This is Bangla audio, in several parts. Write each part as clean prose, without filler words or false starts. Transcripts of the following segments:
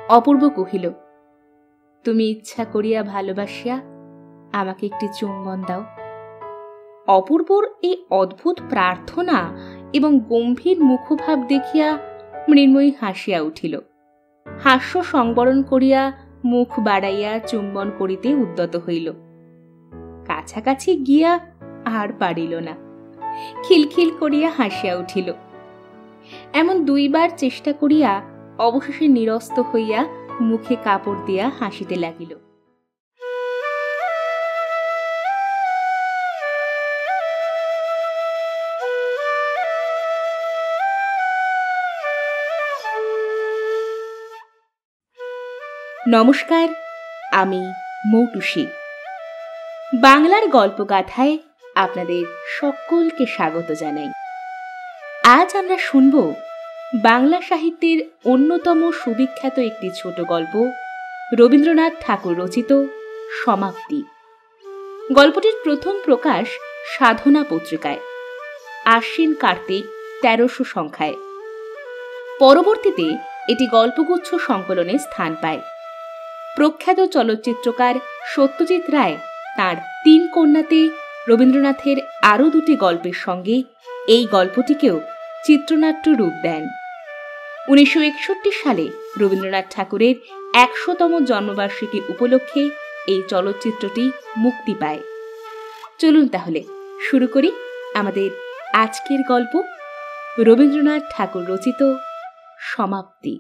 অপূর্ব কহিল, তুমি ইচ্ছা করিয়া ভালোবাসিয়া আমাকে একটি চুম্বন দাও। অপূর্বর এই অদ্ভুত প্রার্থনা এবং গম্ভীর মুখভাব দেখিয়া মৃন্ময়ী হাসিয়া উঠিল। হাস্য সংবরণ করিয়া মুখ বাড়াইয়া চুম্বন করিতে উদ্যত হইল। কাছাকাছি গিয়া আর পারিল না, খিলখিল করিয়া হাসিয়া উঠিল। এমন 2 বার চেষ্টা করিয়া অবশেষে নিরস্ত হইয়া মুখে কাপড় দিয়া হাসিতে লাগিল। নমস্কার, আমি মৌটুসী। বাংলার গল্পগাথায় আপনাদের সকলকে স্বাগত জানাই। আজ আমরা শুনব বাংলা সাহিত্যের অন্যতম সুবিখ্যাত একটি ছোট গল্প, রবীন্দ্রনাথ ঠাকুর রচিত সমাপ্তি। গল্পটির প্রথম প্রকাশ সাধনা পত্রিকায় আশ্বিন কার্তিক 1300 সংখ্যায়। পরবর্তীতে এটি গল্পগুচ্ছ সংকলনে স্থান পায়। প্রখ্যাত চলচ্চিত্রকার সত্যজিৎ রায় তাঁর 3 কন্যাতে রবীন্দ্রনাথের আরও 2টি গল্পের সঙ্গে এই গল্পটিকেও চিত্রনাট্য রূপ দেন। 1961 সালে রবীন্দ্রনাথ ঠাকুরের 100তম জন্মবার্ষিকী উপলক্ষে এই চলচ্চিত্রটি মুক্তি পায়। চলুন তাহলে শুরু করি আমাদের আজকের গল্প, রবীন্দ্রনাথ ঠাকুর রচিত সমাপ্তি।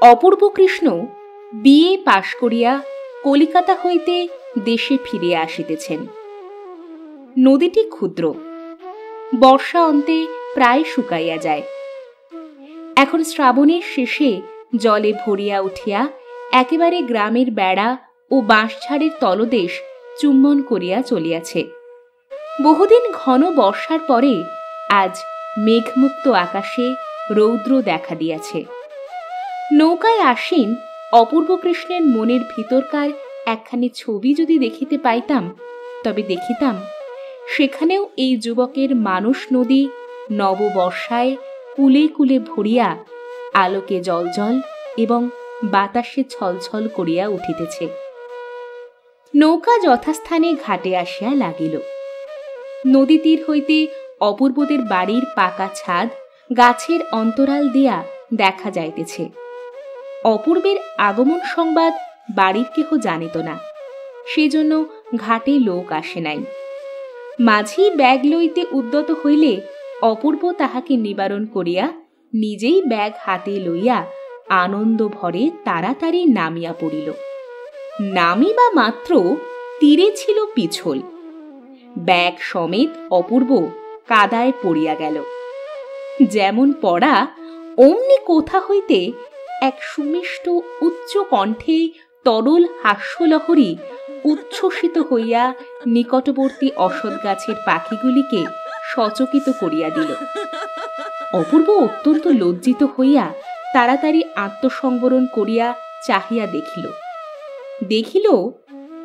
অপূর্ব কৃষ্ণ বিএ পাশ করিয়া কলিকাতা হইতে দেশে ফিরিয়া আসিতেছেন। নদীটি ক্ষুদ্র, বর্ষা অন্তে প্রায় শুকাইয়া যায়। এখন শ্রাবণের শেষে জলে ভরিয়া উঠিয়া একেবারে গ্রামের বেড়া ও বাঁশঝাড়ের তলদেশ চুম্বন করিয়া চলিয়াছে। বহুদিন ঘন বর্ষার পরে আজ মেঘমুক্ত আকাশে রৌদ্র দেখা দিয়াছে। নৌকায় আসীন অপূর্ব কৃষ্ণের মনের ভিতরকার একখানি ছবি যদি দেখিতে পাইতাম, তবে দেখিতাম সেখানেও এই যুবকের মানস নদী নববর্ষায় কুলে কুলে ভরিয়া আলোকে জলজল এবং বাতাসে ছলছল করিয়া উঠিতেছে। নৌকা যথাস্থানে ঘাটে আসিয়া লাগিল। নদী তীর হইতে অপূর্বদের বাড়ির পাকা ছাদ গাছের অন্তরাল দিয়া দেখা যাইতেছে। অপূর্বের আগমন সংবাদ বাড়ির কেহ জানিত না, সেজন্য ঘাটে লোক আসে নাই। মাঝি ব্যাগ লইতে উদ্যত হইলে অপূর্ব তাহাকে নিবারণ করিয়া নিজেই ব্যাগ হাতে লইয়া আনন্দ ভরে তাড়াতাড়ি নামিয়া পড়িল। নামিবা মাত্র তীরে ছিল পিছল। ব্যাগ সমেত অপূর্ব কাদায় পড়িয়া গেল। যেমন পড়া অমনি কোথা হইতে এক সুমিষ্ট উচ্চ কণ্ঠে তরল হাস্যলহরী উচ্ছ্বসিত হইয়া নিকটবর্তী অশ্বত্থ গাছের পাখিগুলিকে সচকিত করিয়া দিল। অপূর্ব অত্যন্ত লজ্জিত হইয়া তাড়াতাড়ি আত্মসংবরণ করিয়া চাহিয়া দেখিল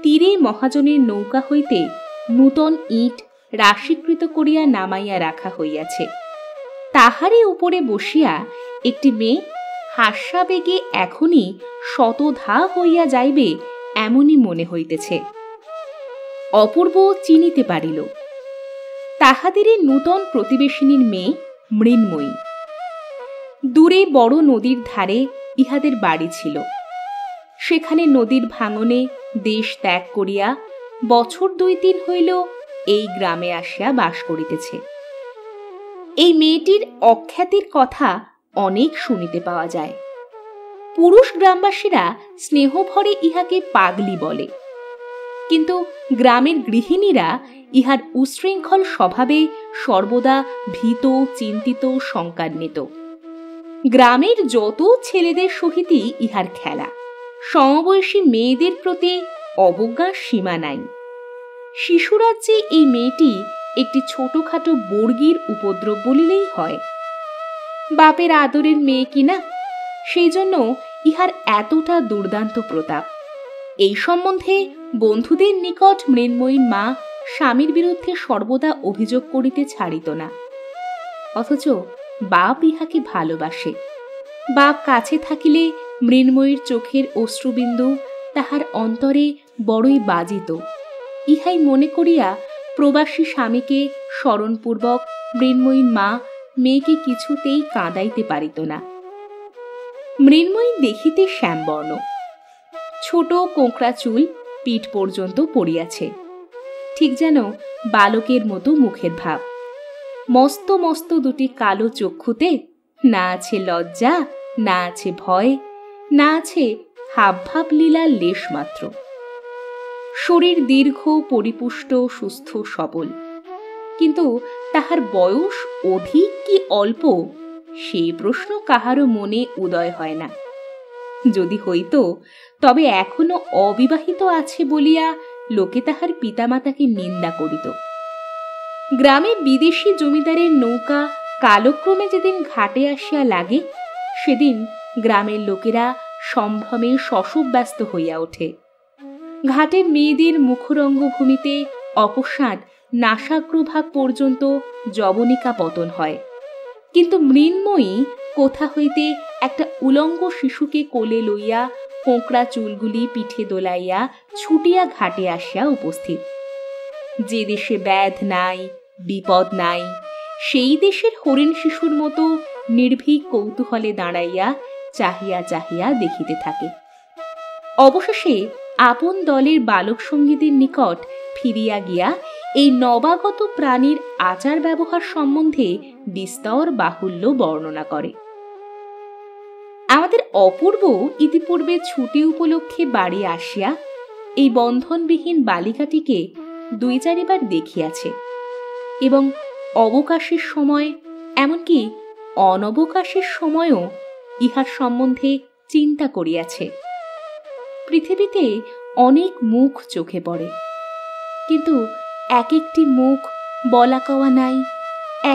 তীরে মহাজনের নৌকা হইতে নূতন ইট রাশিকৃত করিয়া নামাইয়া রাখা হইয়াছে। তাহারই উপরে বসিয়া একটি মেয়ে হাস্যাবেগে এখনই শতধা হইয়া যাইবে এমনই মনে হইতেছে। অপূর্ব চিনিতে পারিল তাহাদেরই নূতন প্রতিবেশিনীর মেয়ে মৃন্ময়ী। দূরে বড় নদীর ধারে ইহাদের বাড়ি ছিল। সেখানে নদীর ভাঙনে দেশ ত্যাগ করিয়া বছর 2-3 হইল এই গ্রামে আসিয়া বাস করিতেছে। এই মেয়েটির অখ্যাতির কথা অনেক শুনিতে পাওয়া যায়। পুরুষ গ্রামবাসীরা স্নেহভরে ইহাকে পাগলি বলে, কিন্তু গ্রামের গৃহিণীরা ইহার উশৃঙ্খল স্বভাবে সর্বদা ভীত, চিন্তিত, শঙ্কান্বিত। গ্রামের যত ছেলেদের সহিতই ইহার খেলা। সমবয়সী মেয়েদের প্রতি অবজ্ঞার সীমা নাই। শিশুরাজ্যে এই মেয়েটি একটি ছোটখাটো বর্গীর উপদ্রব বলিলেই হয়। বাপের আদরের মেয়ে কিনা, সেই জন্য ইহার এতটা দুর্দান্ত প্রতাপ। এই সম্বন্ধে বন্ধুদের নিকট মৃন্ময়ীর মা স্বামীর বিরুদ্ধে সর্বদা অভিযোগ করিতে ছাড়িত না। অথচ বাপ ইহাকে ভালোবাসে, বাপ কাছে থাকিলে মৃন্ময়ীর চোখের অশ্রুবিন্দু তাহার অন্তরে বড়ই বাজিত। ইহাই মনে করিয়া প্রবাসী স্বামীকে স্মরণপূর্বক মৃন্ময়ীর মা মেয়েকে কিছুতেই কাঁদাইতে পারিত না। মৃন্ময়ী দেখিতে শ্যামবর্ণ, ছোট কোঁকড়া চুল পিঠ পর্যন্ত পড়িয়াছে, ঠিক যেন বালকের মতো মুখের ভাব। মস্ত মস্ত দুটি কালো চক্ষুতে না আছে লজ্জা, না আছে ভয়, না আছে হাবভাব লীলার লেশ মাত্র। শরীর দীর্ঘ, পরিপুষ্ট, সুস্থ, সবল, কিন্তু তাহার বয়স অধিক কি অল্প সেই প্রশ্ন কাহারও মনে উদয় হয় না। যদি হইত তবে এখনো অবিবাহিত আছে বলিয়া লোকে তাহার পিতামাতাকে নিন্দা করিত। গ্রামে বিদেশি জমিদারের নৌকা কালক্রমে যেদিন ঘাটে আসিয়া লাগে, সেদিন গ্রামের লোকেরা সম্ভ্রমে শশব্যস্ত হইয়া ওঠে। ঘাটের মেয়েদের মুখরঙ্গভূমিতে অকস্মাৎ নাসাগ্রভাগ পর্যন্ত যবনিকা পতন হয়, কিন্তু মৃন্ময়ী কোথা হইতে একটা উলঙ্গ শিশুকে কোলে লইয়া কোঁকড়া চুলগুলি পিঠে দোলাইয়া ছুটিয়া ঘাটে আসিয়া উপস্থিত। যে দেশে ব্যাধ নাই, বিপদ নাই, সেই দেশের হরিণ শিশুর মতো নির্ভীক কৌতূহলে দাঁড়াইয়া চাহিয়া চাহিয়া দেখিতে থাকে। অবশেষে আপন দলের বালক সঙ্গীদের নিকট ফিরিয়া গিয়া এই নবাগত প্রাণীর আচার ব্যবহার সম্বন্ধে বিস্তর বাহুল্য বর্ণনা করে। আমাদের অপূর্ব ইতিপূর্বে ছুটি উপলক্ষে বাড়ি আসিয়া এই বন্ধনবিহীন বালিকাটিকে 2-4 বার দেখিয়াছে এবং অবকাশের সময়, এমনকি অনবকাশের সময়ও ইহার সম্বন্ধে চিন্তা করিয়াছে। পৃথিবীতে অনেক মুখ চোখে পড়ে, কিন্তু এক একটি মুখ বলা কওয়া নাই,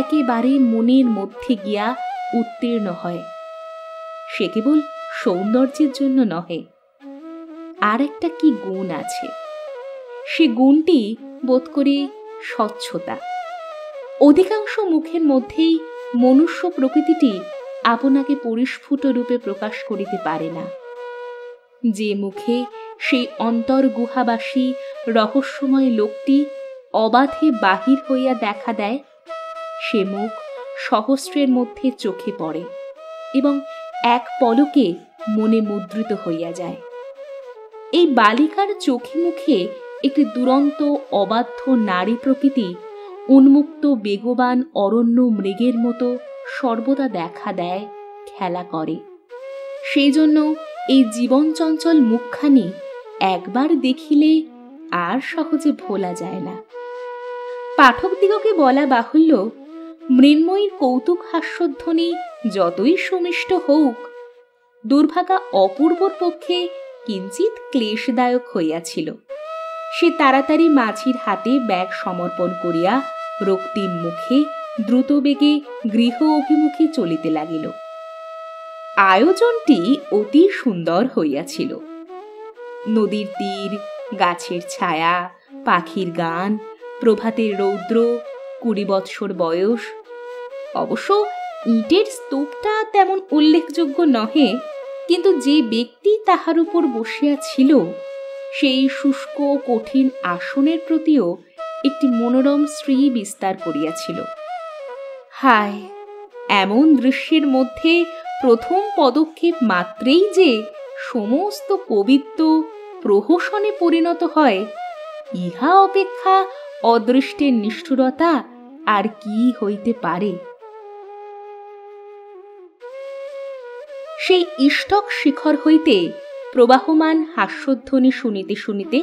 একেবারে মনের মধ্যে গিয়া উত্তীর্ণ হয়। সে কেবল সৌন্দর্যের জন্য নহে, আর একটা কি গুণ আছে, সে গুণটি বোধ করি স্বচ্ছতা। অধিকাংশ মুখের মধ্যেই মনুষ্য প্রকৃতিটি আপনাকে পরিস্ফুট রূপে প্রকাশ করিতে পারে না। যে মুখে সেই অন্তর্গুহাবাসী রহস্যময় লোকটি অবাধে বাহির হইয়া দেখা দেয়, সে মুখ সহস্রের মধ্যে চোখে পড়ে এবং এক পলকে মনে মুদ্রিত হইয়া যায়। এই বালিকার চোখে মুখে একটি দুরন্ত অবাধ্য নারী প্রকৃতি উন্মুক্ত বেগবান অরণ্য মৃগের মতো সর্বদা দেখা দেয়, খেলা করে। সেই জন্য এই জীবন চঞ্চল মুখখানি একবার দেখিলে আর সহজে ভোলা যায় না। পাঠকদিগকে বলা বাহুল্য, মৃন্ময়ীর কৌতুক হাস্যধ্বনি যতই সুমিষ্ট হোক, দুর্ভাগা অপূর্বর পক্ষে কিঞ্চিত ক্লেশদায়ক হইয়াছিল। সে তাড়াতাড়ি মাঝির হাতে ব্যাগ সমর্পণ করিয়া রক্তিম মুখে দ্রুত বেগে গৃহ অভিমুখে চলিতে লাগিল। আয়োজনটি অতি সুন্দর হইয়াছিল। নদীর তীর, গাছের ছায়া, পাখির গান, প্রভাতের রৌদ্র, 20 বৎসর বয়স। অবশ্য ইটের স্তূপটা তেমন উল্লেখযোগ্য নহে, কিন্তু যে ব্যক্তি তাহার উপর বসিয়াছিল সেই শুষ্ক কঠিন আসনের প্রতিও একটি মনোরম শ্রী বিস্তার করিয়াছিল। হায়, এমন দৃশ্যের মধ্যে প্রথম পদক্ষেপ মাত্রেই যে সমস্ত পবিত্র প্রহসনে পরিণত হয়, ইহা অপেক্ষা অদৃষ্টের নিষ্ঠুরতা আর কি হইতে পারে। সেই ইষ্টক শিখর হইতে প্রবাহমান হাস্যধ্বনি শুনিতে শুনিতে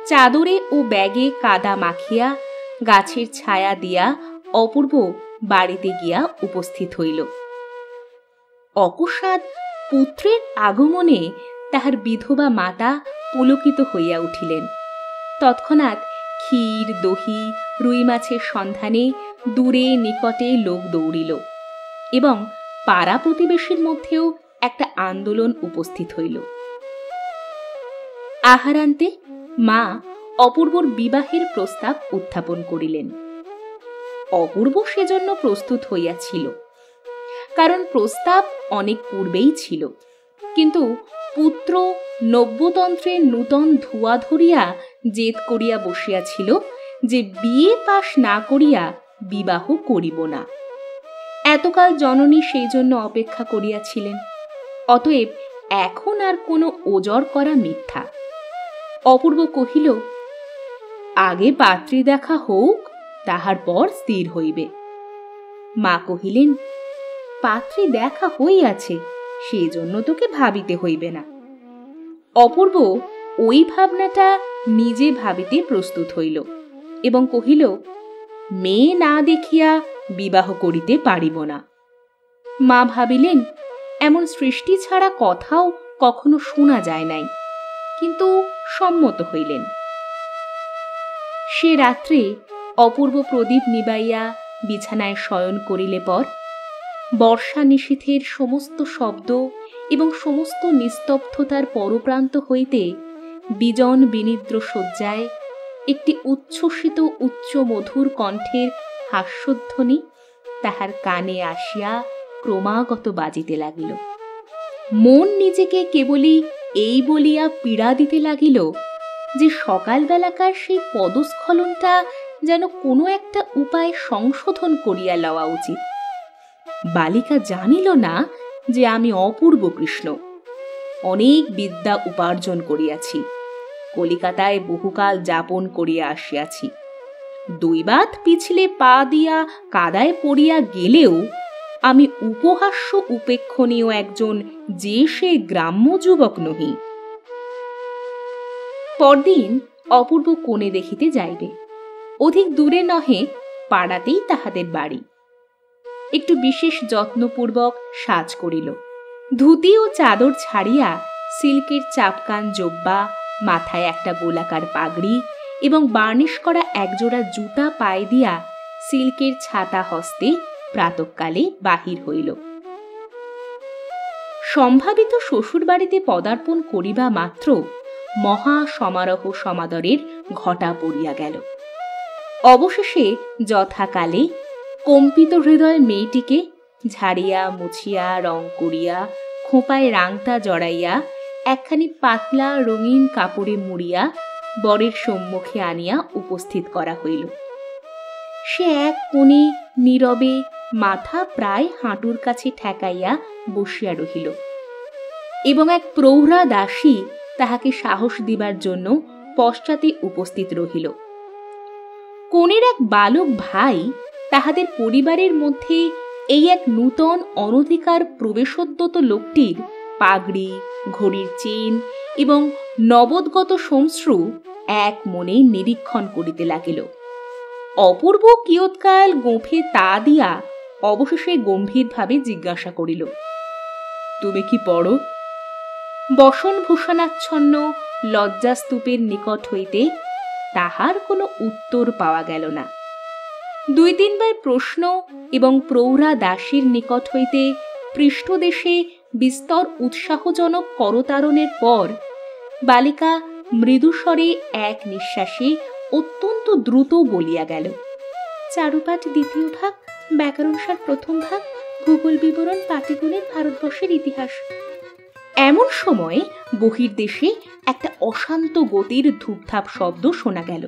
চাদরে ও ব্যাগে কাদা মাখিয়া গাছের ছায়া দিয়া অপূর্ব বাড়িতে গিয়া উপস্থিত হইল। অকস্মাৎ পুত্রের আগমনে তাহার বিধবা মাতা পুলকিত হইয়া উঠিলেন। তৎক্ষণাৎ ক্ষীর, দহি, রুই মাছের সন্ধানে দূরে নিকটে লোক দৌড়িল এবং পাড়া প্রতিবেশীর মধ্যেও একটা আন্দোলন উপস্থিত হইল। আহারান্তে মা অপূর্বর বিবাহের প্রস্তাব উত্থাপন করিলেন। অপূর্ব সেজন্য প্রস্তুত হইয়াছিল। কারণ প্রস্তাব অনেক পূর্বেই ছিল, কিন্তু পুত্র নব্যতন্ত্রের নূতন ধোঁয়া ধরিয়া জেদ করিয়া বসিয়াছিল যে বিয়ে পাশ না করিয়া বিবাহ করিব না। এতকাল জননী সেই জন্য অপেক্ষা করিয়াছিলেন, অতএব এখন আর কোনো ওজর করা মিথ্যা। অপূর্ব কহিল, আগে পাত্রী দেখা হোক, তাহার পর স্থির হইবে। মা কহিলেন, পাত্রী দেখা হইয়াছে, সেই জন্য তোকে ভাবিতে হইবে না। অপূর্ব ওই ভাবনাটা নিজে ভাবিতে প্রস্তুত হইল এবং কহিল, মেয়ে না দেখিয়া বিবাহ করিতে পারিব না। মা ভাবিলেন, এমন সৃষ্টি ছাড়া কথাও কখনো শোনা যায় নাই, কিন্তু সম্মত হইলেন। সে রাত্রে অপূর্ব প্রদীপ নিবাইয়া বিছানায় শয়ন করিলে পর বর্ষা নিশীথের সমস্ত শব্দ এবং সমস্ত নিস্তব্ধতার পরপ্রান্ত হইতে বিজন বিনিদ্র শয্যায় একটি উচ্ছ্বসিত উচ্চ মধুর কণ্ঠের হাস্যধ্বনি তাহার কানে আসিয়া ক্রমাগত বাজিতে লাগিল। মন নিজেকে কেবলই এই বলিয়া পীড়া দিতে লাগিল যে সকালবেলাকার সেই পদস্খলনটা যেন কোনো একটা উপায় সংশোধন করিয়া লওয়া উচিত। বালিকা জানিল না যে আমি অপূর্ব কৃষ্ণ অনেক বিদ্যা উপার্জন করিয়াছি, কলিকাতায় বহুকাল যাপন করিয়া আসিয়াছি। দৈবাত পিছলে পা দিয়া কাদায় পড়িয়া গেলেও আমি উপহাস্য উপেক্ষণীয় একজন যে সে গ্রাম্য যুবক নহি। পরদিন অপূর্ব কোণে দেখিতে যাইবে। অধিক দূরে নহে, পাড়াতেই তাহাদের বাড়ি। একটু বিশেষ যত্নপূর্বক সাজ করিল। ধুতি ও চাদর ছাড়িয়া সিল্কের চাপকান জোব্বা, মাথায় একটা গোলাকার পাগড়ি এবং বার্নিশ করা একজোড়া জুতা পায়ে দিয়া সিল্কের ছাতা হস্তে প্রাতঃকালে বাহির হইল। সম্ভাবিত শ্বশুর বাড়িতে পদার্পণ করিবা মাত্র মহা সমারোহ সমাদরের ঘটা পড়িয়া গেল। অবশেষে যথাকালে কম্পিত হৃদয় মেয়েটিকে ঝাড়িয়া মুছিয়া রং করিয়া খোঁপায় রাংতা জড়াইয়া একখানি পাতলা রঙিন কাপড়ে মুড়িয়া বরের সম্মুখে আনিয়া উপস্থিত করা হইল। সে এক কোণে নীরবে মাথা প্রায় হাঁটুর কাছে ঠেকাইয়া বসিয়া রহিল এবং এক প্রৌঢ়া দাসী তাহাকে সাহস দিবার জন্য পশ্চাতে উপস্থিত রহিল। কনের এক বালক ভাই তাহাদের পরিবারের মধ্যে এই এক নূতন অনধিকার প্রবেশোদ্যত লোকটির পাগড়ি, ঘড়ির চেন এবং নবদগত সংশ্রু এক মনে নিরীক্ষণ করিতে লাগিল। অপূর্ব কিয়ৎকাল গোঁফে তা দিয়া অবশেষে গম্ভীরভাবে জিজ্ঞাসা করিল, তুমি কি পড়ো? বসন ভূষণাচ্ছন্ন লজ্জাস্তূপের নিকট হইতে তাহার কোনো উত্তর পাওয়া গেল না। 2-3 বার প্রশ্ন এবং প্রৌঢ়া দাসীর নিকট হইতে পৃষ্ঠদেশে বিস্তর উৎসাহজনক করতারণের পর বালিকা মৃদুস্বরে এক নিঃশ্বাসে অত্যন্ত দ্রুত বলিয়া গেল, চারুপাঠ 2য় ভাগ, ব্যাকরণসার 1ম ভাগ, ভূগোল বিবরণ পাটিগণিত ভারতবর্ষের ইতিহাস। এমন সময় বহির্দেশে একটা অশান্ত গতির ধূপধাপ শব্দ শোনা গেল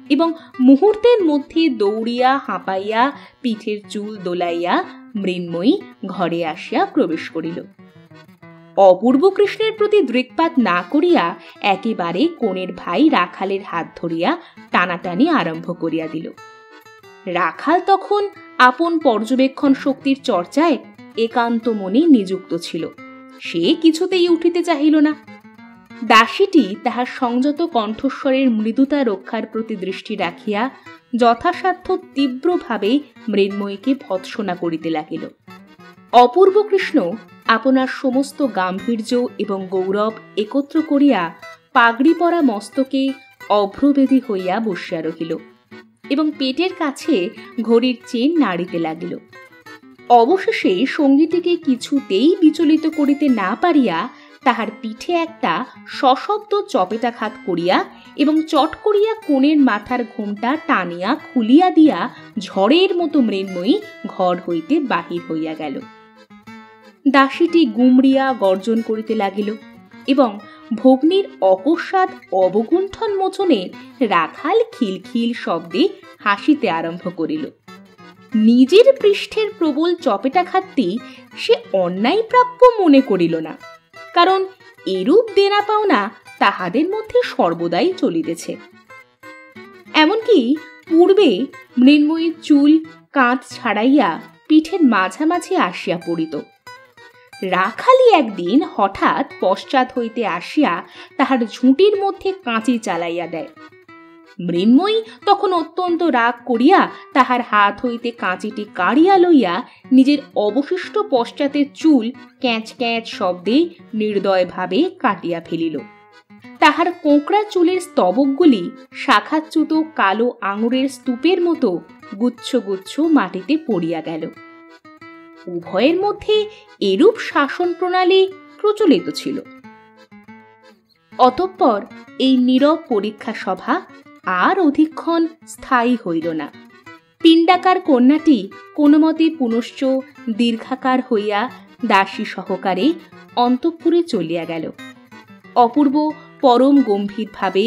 এবং মুহূর্তের মধ্যে দৌড়িয়া হাঁপাইয়া পিঠের চুল দোলাইয়া মৃন্ময়ী ঘরে আসিয়া প্রবেশ করিল। অপূর্ব কৃষ্ণের প্রতি দৃকপাত না করিয়া একেবারে কনের ভাই রাখালের হাত ধরিয়া টানাটানি আরম্ভ করিয়া দিল। রাখাল তখন আপন পর্যবেক্ষণ শক্তির চর্চায় একান্ত মনে নিযুক্ত ছিল। সে কিছুতেই উঠিতে চাহিল না। দাসীটি তাহার সংযত কণ্ঠস্বরের মৃদুতা রক্ষার প্রতি দৃষ্টি রাখিয়া যথাসাধ্য তীব্রভাবে মৃন্ময়ীকে ভৎসনা করিতে লাগিল। অপূর্ব কৃষ্ণ আপনার সমস্ত গাম্ভীর্য এবং গৌরব একত্র করিয়া পাগড়ি পরা মস্তকে অভ্রবেদী হইয়া বসিয়া রহিল এবং পেটের কাছে ঘড়ির চেন নাড়িতে লাগিল। অবশেষে সঙ্গীটিকে কিছুতেই বিচলিত করিতে না পারিয়া তাহার পিঠে একটা সশব্দ চপেটাঘাত করিয়া এবং চট করিয়া কোণের মাথার ঘোমটা টানিয়া খুলিয়া দিয়া ঝড়ের মতো মৃন্ময়ী ঘর হইতে বাহির হইয়া গেল। দাসীটি গুমরিয়া গর্জন করিতে লাগিল এবং ভগ্নীর অকস্মাৎ অবগুণ্ঠন মোচনে রাখাল খিলখিল শব্দে হাসিতে আরম্ভ করিল। নিজের পৃষ্ঠের প্রবল চপেটাঘাতটি সে অন্যায় প্রাপ্য মনে করিল না, কারণ এরূপ দেনা পাওনা তাহাদের মধ্যে সর্বদাই চলিতেছে। এমনকি পূর্বে মৃন্ময়ীর চুল কাঁধ ছাড়াইয়া পিঠের মাঝামাঝি আসিয়া পড়িত। রাখালি একদিন হঠাৎ পশ্চাৎ হইতে আসিয়া তাহার ঝুঁটির মধ্যে কাঁচি চালাইয়া দেয়। মৃন্ময়ী তখন অত্যন্ত রাগ করিয়া তাহার হাত হইতে কাঁচিটি কাড়িয়া লইয়া নিজের অবশিষ্ট পশ্চাতের চুল ক্যাঁচ ক্যাঁচ শব্দে নির্দয়ভাবে কাটিয়া ফেলিল। তাহার কোঁকড়া চুলের স্তবকগুলি শাখাচ্যুত কালো আঙুরের স্তূপের মতো গুচ্ছ গুচ্ছ মাটিতে পড়িয়া গেল। উভয়ের মধ্যে এরূপ শাসন প্রণালী প্রচলিত ছিল। অতঃপর এই নীরব পরীক্ষা সভা আর অধিকক্ষণ স্থায়ী হইল না। পিণ্ডাকার কন্যাটি কোনোমতে পুনশ্চ দীর্ঘাকার হইয়া দাসী সহকারে অন্তঃপুরে চলিয়া গেল। অপূর্ব পরম গম্ভীরভাবে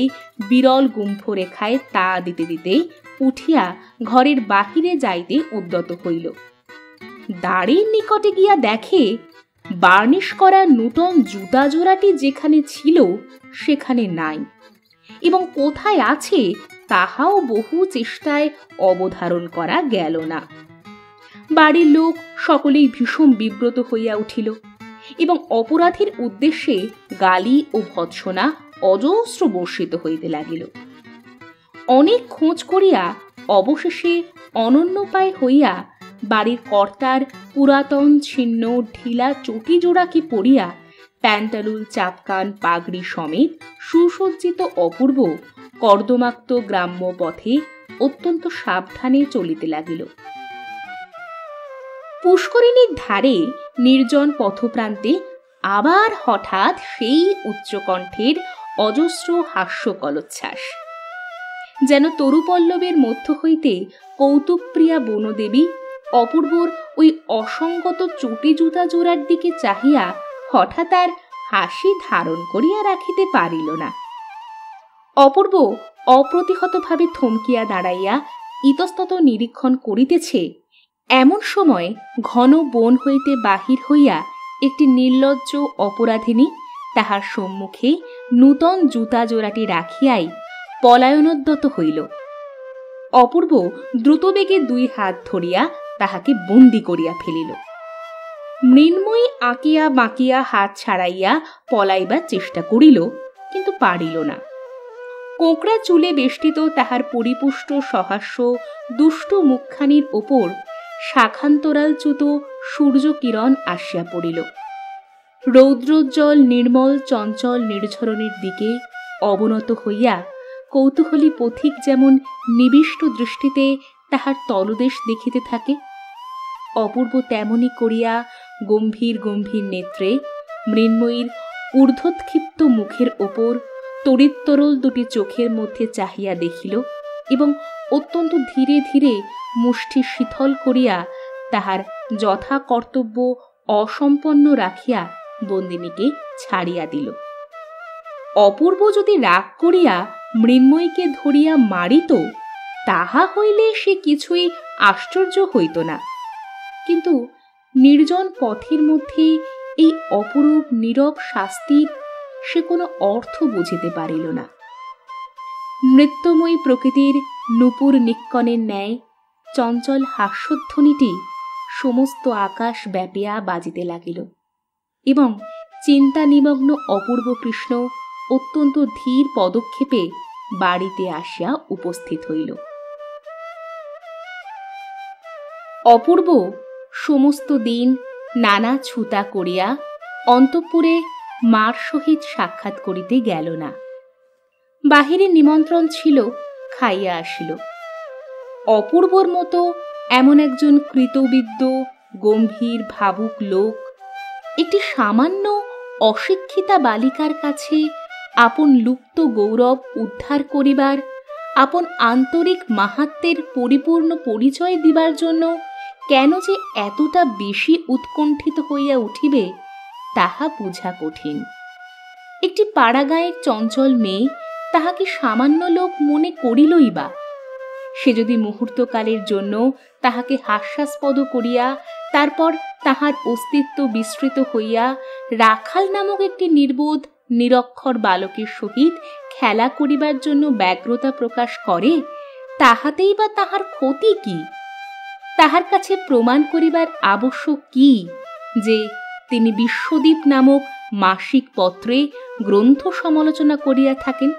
বিরল গুম্ফরেখায় তা দিতে দিতে উঠিয়া ঘরের বাহিরে যাইতে উদ্যত হইল। দ্বারের নিকটে গিয়া দেখে বার্নিশ করা নূতন জুতা জোড়াটি যেখানে ছিল সেখানে নাই, এবং কোথায় আছে তাহাও বহু চেষ্টায় অবধারণ করা গেল না। বাড়ির লোক সকলেই ভীষণ বিব্রত হইয়া উঠিল এবং অপরাধীর উদ্দেশ্যে গালি ও ভৎসনা অজস্র বর্ষিত হইতে লাগিল। অনেক খোঁজ করিয়া অবশেষে অনন্যোপায় হইয়া বাড়ির কর্তার পুরাতন ছিন্ন ঢিলা চটি জোড়াকে পরিয়া প্যান্টালুল চাপকান পাগড়ি সমেত সুসজ্জিত অপূর্ব কর্দমাক্ত গ্রাম্য পথে অত্যন্ত সাবধানে চলিতে লাগিল। পুষ্করিণীর ধারে নির্জন পথপ্রান্তে আবার হঠাৎ সেই উচ্চকণ্ঠের অজস্র হাস্যকলোচ্ছ্বাস, যেন তরুপল্লবের মধ্য হইতে কৌতুকপ্রিয়া বনদেবী অপূর্বর ওই অসঙ্গত চটি জুতা জোড়ার দিকে চাহিয়া হঠাৎ আর হাসি ধারণ করিয়া রাখিতে পারিল না। অপূর্ব অপ্রতিহতভাবে থমকিয়া দাঁড়াইয়া ইতস্তত নিরীক্ষণ করিতেছে, এমন সময় ঘন বন হইতে বাহির হইয়া একটি নির্লজ্জ অপরাধিনী তাহার সম্মুখে নূতন জুতা জোড়াটি রাখিয়াই পলায়নোদ্যত হইল। অপূর্ব দ্রুতবেগে দুই হাত ধরিয়া তাহাকে বন্দী করিয়া ফেলিল। মৃন্ময়ী আঁকিয়া বাঁকিয়া হাত ছাড়াইয়া পলাইবার চেষ্টা করিল, কিন্তু পারিল না। কোঁকড়া চুলে বেষ্টিত তাহার পরিপুষ্ট সহাস্য দুষ্ট মুখখানির ওপর শাখান্তরালচ্যুত সূর্যকিরণ আসিয়া পড়িল। রৌদ্রোজ্জ্বল নির্মল চঞ্চল নির্ঝরণের দিকে অবনত হইয়া কৌতূহলী পথিক যেমন নিবিষ্ট দৃষ্টিতে তাহার তলদেশ দেখিতে থাকে, অপূর্ব তেমনি করিয়া গম্ভীর গম্ভীর নেত্রে মৃন্ময়ীর ঊর্ধ্বোৎক্ষিপ্ত মুখের ওপর তড়িৎতরল দুটি চোখের মধ্যে চাহিয়া দেখিল এবং অত্যন্ত ধীরে ধীরে মুষ্টি শীতল করিয়া তাহার যথা কর্তব্য অসম্পন্ন রাখিয়া বন্দিনীকে ছাড়িয়া দিল। অপূর্ব যদি রাগ করিয়া মৃন্ময়ীকে ধরিয়া মারিত, তাহা হইলে সে কিছুই আশ্চর্য হইত না, কিন্তু নির্জন পথের মধ্যে এই অপরূপ নীরব শাস্তির সে কোনো অর্থ বুঝিতে পারিল না। নৃত্যময়ী প্রকৃতির নূপুর নিক্কণের ন্যায় চঞ্চল হাস্যধ্বনিটি সমস্ত আকাশ ব্যাপিয়া বাজিতে লাগিল এবং চিন্তা নিমগ্ন অপূর্ব কৃষ্ণ অত্যন্ত ধীর পদক্ষেপে বাড়িতে আসিয়া উপস্থিত হইল। অপূর্ব সমস্ত দিন নানা ছুতা করিয়া অন্তঃপুরে মার সহিত সাক্ষাৎ করিতে গেল না। বাহিরে নিমন্ত্রণ ছিল, খাইয়া আসিল। অপূর্বর মতো এমন একজন কৃতবিদ্য গম্ভীর ভাবুক লোক একটি সামান্য অশিক্ষিতা বালিকার কাছে আপন লুপ্ত গৌরব উদ্ধার করিবার, আপন আন্তরিক মাহাত্ম্যের পরিপূর্ণ পরিচয় দিবার জন্য কেন যে এতটা বেশি উৎকণ্ঠিত হইয়া উঠিবে তাহা বুঝা কঠিন। একটি পাড়াগাঁয়ের চঞ্চল মেয়ে তাহাকে সামান্য লোক মনে করিলই বা, সে যদি মুহূর্তকালের জন্য তাহাকে হাস্যাস্পদ করিয়া তারপর তাহার অস্তিত্ব বিস্তৃত হইয়া রাখাল নামক একটি নির্বোধ নিরক্ষর বালকের সহিত খেলা করিবার জন্য ব্যগ্রতা প্রকাশ করে, তাহাতেই বা তাহার ক্ষতি কি? তাহার কাছে প্রমাণ করিবার আবশ্যক কি যে তিনি বিশ্বদীপ নামক মাসিক পত্রে গ্রন্থ সমালোচনা করিয়া থাকেন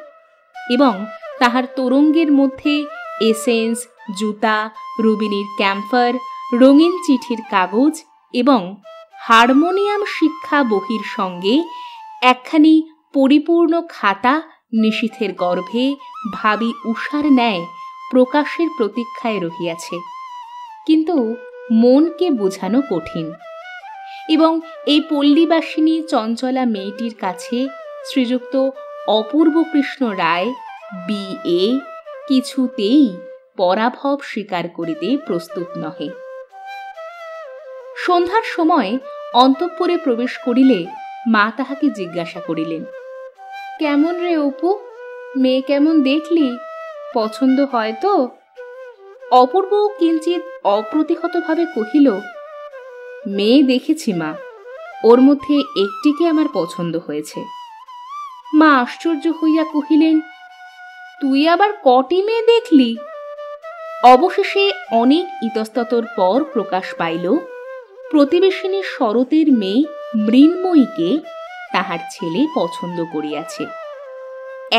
এবং তাহার তরঙ্গের মধ্যে এসেন্স, জুতা, রুবিনির ক্যাম্ফার, রঙিন চিঠির কাগজ এবং হারমোনিয়াম শিক্ষা বহির সঙ্গে একখানি পরিপূর্ণ খাতা নিশীথের গর্ভে ভাবি উষার ন্যায় প্রকাশের প্রতীক্ষায় রহিয়াছে, কিন্তু মনকে বোঝানো কঠিন। এবং এই পল্লীবাসিনী চঞ্চলা মেয়েটির কাছে শ্রীযুক্ত অপূর্ব কৃষ্ণ রায় BA কিছুতেই পরাভব স্বীকার করিতে প্রস্তুত নহে। সন্ধ্যার সময় অন্তঃপুরে প্রবেশ করিলে মা তাহাকে জিজ্ঞাসা করিলেন, কেমন রে অপু, মেয়ে কেমন দেখলি? পছন্দ হয় তো? অপূর্ব কিঞ্চিত অপ্রতিহতভাবে কহিল, মেয়ে দেখেছি মা, ওর মধ্যে একটিকে আমার পছন্দ হয়েছে। মা আশ্চর্য হইয়া কহিলেন, তুই আবার কটি মেয়ে দেখলি? অবশেষে অনেক ইতস্ততর পর প্রকাশ পাইল প্রতিবেশিনী শরতের মেয়ে মৃন্ময়ীকে তাহার ছেলে পছন্দ করিয়াছে।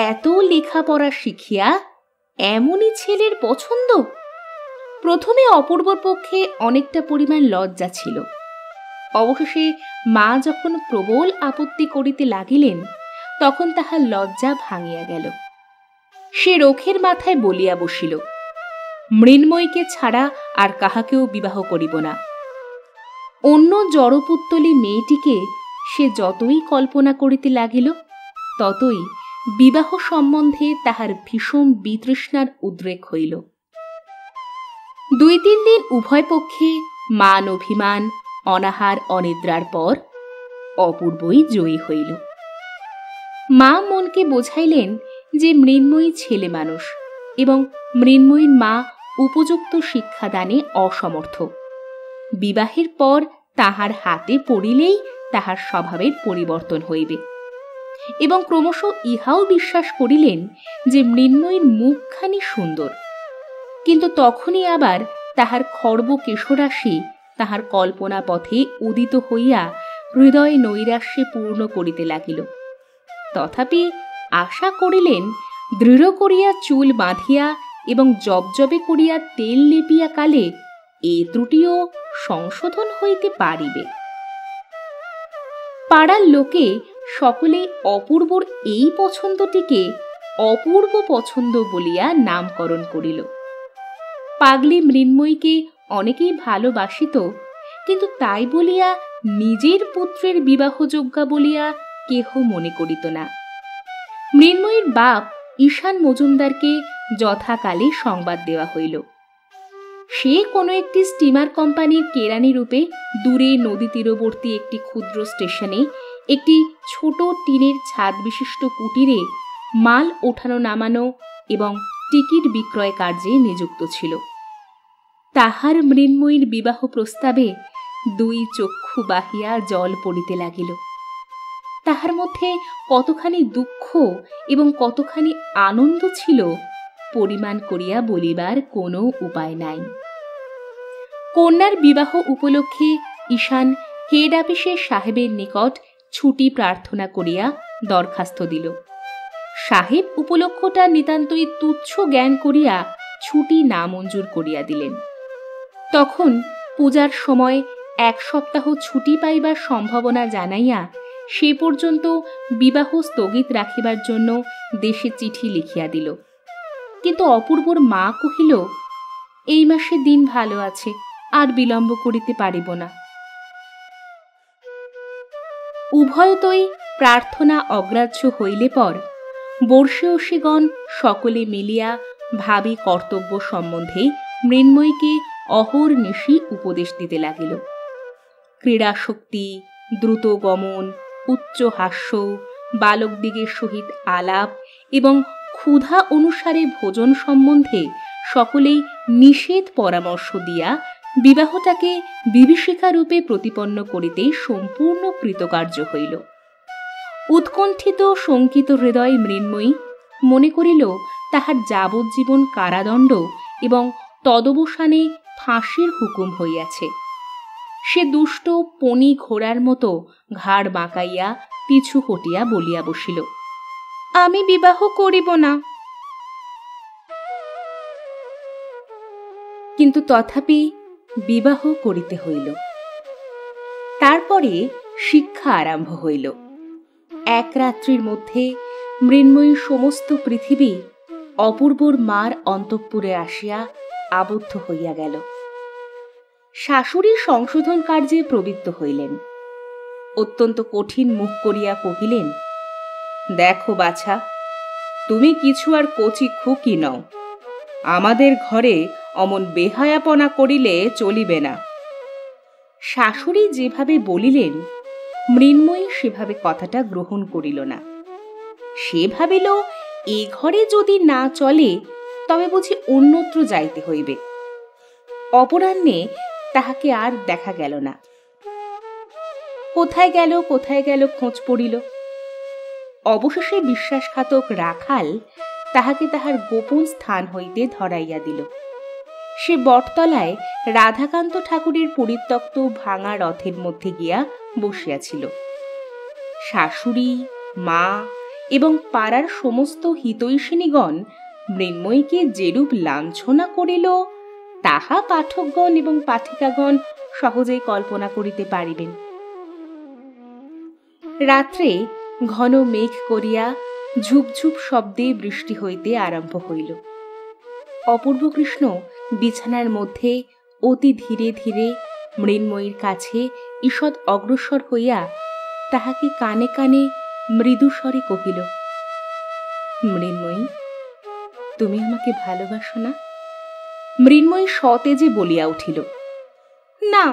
এত লেখাপড়া শিখিয়া এমনই ছেলের পছন্দ? প্রথমে অপূর্বর পক্ষে অনেকটা পরিমাণ লজ্জা ছিল। অবশেষে মা যখন প্রবল আপত্তি করিতে লাগিলেন তখন তাহার লজ্জা ভাঙিয়া গেল। সে রোখের মাথায় বলিয়া বসিল, মৃন্ময়ীকে ছাড়া আর কাহাকেও বিবাহ করিব না। অন্য জড়পুত্তলী মেয়েটিকে সে যতই কল্পনা করিতে লাগিল ততই বিবাহ সম্বন্ধে তাহার ভীষণ বিতৃষ্ণার উদ্রেক হইল। 2-3 দিন উভয় পক্ষে মান অভিমান, অনাহার অনিদ্রার পর অপূর্বই জয়ী হইল। মা মনকে বোঝাইলেন যে মৃন্ময়ী ছেলে মানুষ এবং মৃন্ময়ীর মা উপযুক্ত শিক্ষাদানে অসমর্থ। বিবাহের পর তাহার হাতে পড়িলেই তাহার স্বভাবের পরিবর্তন হইবে এবং ক্রমশ ইহাও বিশ্বাস করিলেন যে মৃন্ময়ীর মুখখানি সুন্দর, কিন্তু তখনই আবার তাহার খর্ব কেশরাশি তাহার কল্পনা পথে উদিত হইয়া হৃদয় নৈরাশ্যে পূর্ণ করিতে লাগিল। তথাপি আশা করিলেন দৃঢ় করিয়া চুল বাঁধিয়া এবং জবজবে করিয়া তেল লেপিয়া কালে এ ত্রুটিও সংশোধন হইতে পারিবে। পাড়ার লোকে সকলেই অপূর্বর এই পছন্দটিকে অপূর্ব পছন্দ বলিয়া নামকরণ করিল। পাগলি মৃন্ময়ীকে অনেকেই ভালোবাসিত, কিন্তু তাই বলিয়া নিজের পুত্রের বিবাহযোগ্যা বলিয়া কেহ মনে করিত না। মৃন্ময়ীর বাপ ঈশান মজুমদারকে যথাকালে সংবাদ দেওয়া হইল। সে কোনো একটি স্টিমার কোম্পানির কেরানি রূপে দূরে নদী তীরবর্তী একটি ক্ষুদ্র স্টেশনে একটি ছোট টিনের ছাদ বিশিষ্ট কুটিরে মাল ওঠানো নামানো এবং টিকিট বিক্রয় কার্যে নিযুক্ত ছিল। তাহার মৃন্ময়ীর বিবাহ প্রস্তাবে 2 চক্ষু বাহিয়া জল পড়িতে লাগিল। তাহার মধ্যে কতখানি দুঃখ এবং কতখানি আনন্দ ছিল পরিমাণ করিয়া বলিবার কোনো উপায় নাই। কন্যার বিবাহ উপলক্ষে ঈশান হেড অফিসের সাহেবের নিকট ছুটি প্রার্থনা করিয়া দরখাস্ত দিল। সাহেব উপলক্ষটা নিতান্তই তুচ্ছ জ্ঞান করিয়া ছুটি নামঞ্জুর করিয়া দিলেন। তখন পূজার সময় 1 সপ্তাহ ছুটি পাইবার সম্ভাবনা জানাইয়া সে পর্যন্ত বিবাহ স্থগিত রাখিবার জন্য দেশে চিঠি লিখিয়া দিল। কিন্তু অপূর্বর মা কহিল, এই মাসে দিন ভালো আছে, আর বিলম্ব করিতে পারিব না। উভয়তই প্রার্থনা অগ্রাহ্য হইলে পর বর্ষীয়সীগণ সকলে মিলিয়া ভাবী কর্তব্য সম্বন্ধে মৃন্ময়ীকে অহর্নিশি উপদেশ দিতে লাগিল। ক্রীড়াশক্তি, দ্রুত গমন, উচ্চ হাস্য, বালকদিগের সহিত আলাপ এবং ক্ষুধা অনুসারে ভোজন সম্বন্ধে সকলেই নিষেধ পরামর্শ দিয়া বিবাহটাকে বিভীষিকারূপে প্রতিপন্ন করিতে সম্পূর্ণ কৃতকার্য হইল। উৎকণ্ঠিত শঙ্কিত হৃদয় মৃন্ময়ী মনে করিল তাহার যাবজ্জীবন কারাদণ্ড এবং তদবসানে ফাঁসির হুকুম হইয়াছে। সে দুষ্ট পণি ঘোড়ার মতো ঘাড় বাঁকাইয়া পিছু হটিয়া বলিয়া বসিল, আমি বিবাহ করিব না। কিন্তু তথাপি বিবাহ করিতে হইল। তারপরে শিক্ষা আরম্ভ হইল। এক রাত্রির মধ্যে মৃন্ময়ীর সমস্ত পৃথিবী অপূর্বর মার অন্তঃপুরে আসিয়া আবদ্ধ হইয়া গেল। শাশুড়ি সংশোধন কার্যে প্রবৃত্ত হইলেন। অত্যন্ত কঠিন মুখ করিয়া কহিলেন, দেখো বাছা, তুমি কিছু আর কচি খুকি নও। আমাদের ঘরে অমন বেহায়াপনা করিলে চলিবে না। শাশুড়ি যেভাবে বলিলেন মৃন্ময়ী সেভাবে কথাটা গ্রহণ করিল না। সে ভাবিল এ ঘরে যদি না চলে তবে বুঝি অন্যত্র যাইতে হইবে। অপরাহ্নে তাহাকে আর দেখা গেল না। কোথায় গেল খোঁজ পড়িল। অবশেষে বিশ্বাসঘাতক রাখাল তাহাকে তাহার গোপন স্থান হইতে ধরাইয়া দিল। সে বটতলায় রাধাকান্ত ঠাকুরের পরিত্যক্ত ভাঙা রথের মধ্যে গিয়া বসিয়াছিল। শাশুড়ি, মা এবং পাড়ার সমস্ত হিতৈষিণীগণ মৃন্ময়ীকে যেরূপ লাঞ্ছনা করিল তাহা পাঠকগণ এবং পাঠিকাগণ সহজেই কল্পনা করিতে পারিবেন। রাত্রে ঘন মেঘ করিয়া ঝুপঝুপ শব্দে বৃষ্টি হইতে আরম্ভ হইল। অপূর্ব কৃষ্ণ বিছানার মধ্যে অতি ধীরে ধীরে মৃন্ময়ীর কাছে ঈষৎ অগ্রসর হইয়া তাহাকে কানে কানে মৃদুস্বরে কহিল, মৃন্ময়ী, তুমি আমাকে ভালোবাসো না? মৃন্ময়ী সতেজে বলিয়া উঠিল, না,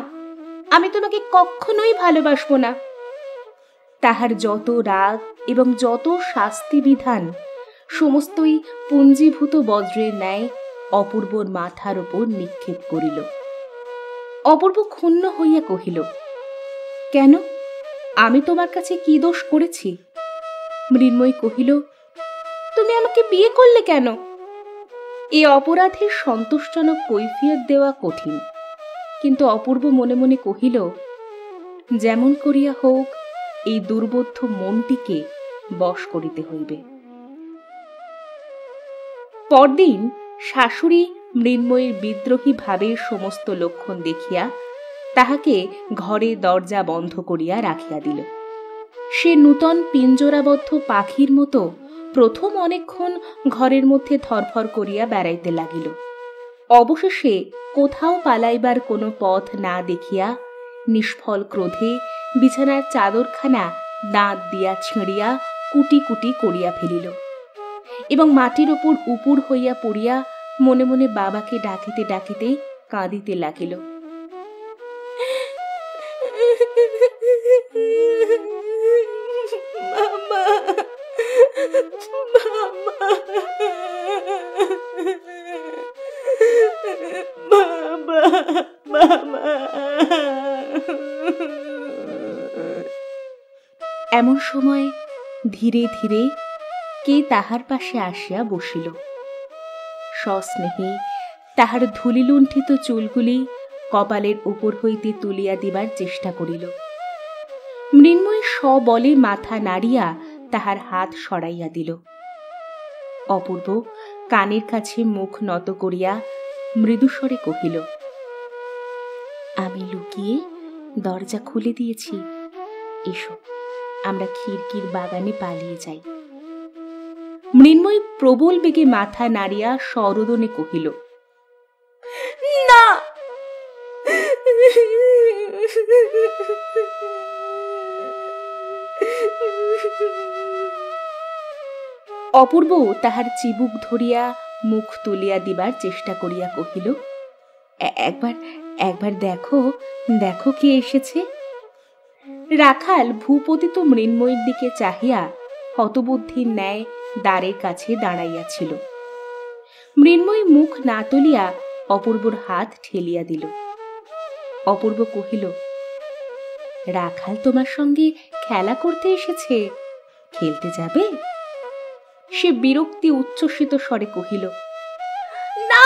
আমি তোমাকে কখনোই ভালোবাসব না। তাহার যত রাগ এবং যত শাস্তি বিধান সমস্তই পুঞ্জীভূত বজ্রের ন্যায় অপূর্বর মাথার উপর নিক্ষেপ করিল। অপূর্ব ক্ষুণ্ণ হইয়া কহিল, কেন, আমি তোমার কাছে কি দোষ করেছি? মৃন্ময়ী কহিল, তুমি আমাকে বিয়ে করলে কেন? এ অপরাধের সন্তোষজনক কৈফিয়ত দেওয়া কঠিন, কিন্তু অপূর্ব মনে মনে কহিল, যেমন করিয়া হোক এই দুর্বোধ্য মনটিকে বশ করিতে হইবে। পরদিন শাশুড়ি মৃন্ময়ীর বিদ্রোহী ভাবের সমস্ত লক্ষণ দেখিয়া তাহাকে ঘরে দরজা বন্ধ করিয়া রাখিয়া দিল। সে নূতন পিঞ্জরাবদ্ধ পাখির মতো প্রথম অনেকক্ষণ ঘরের মধ্যে ধরফর করিয়া বেড়াইতে লাগিল। অবশেষে কোথাও পালাইবার কোনো পথ না দেখিয়া নিষ্ফল ক্রোধে বিছানার চাদরখানা দাঁত দিয়া ছিঁড়িয়া কুটি কুটি করিয়া ফেলিল এবং মাটির ওপর উপুর হইয়া পড়িয়া মনে মনে বাবাকে ডাকিতে ডাকিতে কাঁদিতে লাগিল। এমন সময় ধীরে ধীরে কে তাহার পাশে আসিয়া বসিল। সস্নেহে তাহার ধূলিলুণ্ঠিত চুলগুলি কপালের উপর হইতে তুলিয়া দিবার চেষ্টা করিল। মৃন্ময়ী সবলে মাথা নাড়িয়া তাহার হাত সরাইয়া দিল। অপূর্ব কানের কাছে মুখ নত করিয়া মৃদুস্বরে কহিল, আমি লুকিয়ে দরজা খুলে দিয়েছি, এসো আমরা খিড়কির বাগানে পালিয়ে যাই। মৃন্ময়ী প্রবল বেগে মাথা নাড়িয়া সরোদনে কহিল, না। অপূর্ব তাহার চিবুক ধরিয়া মুখ তুলিয়া দিবার চেষ্টা করিয়া কহিল, একবার একবার দেখো, দেখো কে এসেছে। রাখাল ভূপতিত মৃন্ময়ীর দিকে চাহিয়া হতবুদ্ধির ন্যায় দ্বারের কাছে দাঁড়াইয়াছিল। মৃন্ময়ী মুখ না তুলিয়া অপূর্বর হাত ঠেলিয়া দিল। অপূর্ব কহিল, রাখাল তোমার সঙ্গে খেলা করতে এসেছে, খেলতে যাবে? সে বিরক্তি উচ্ছ্বসিত স্বরে কহিল, না।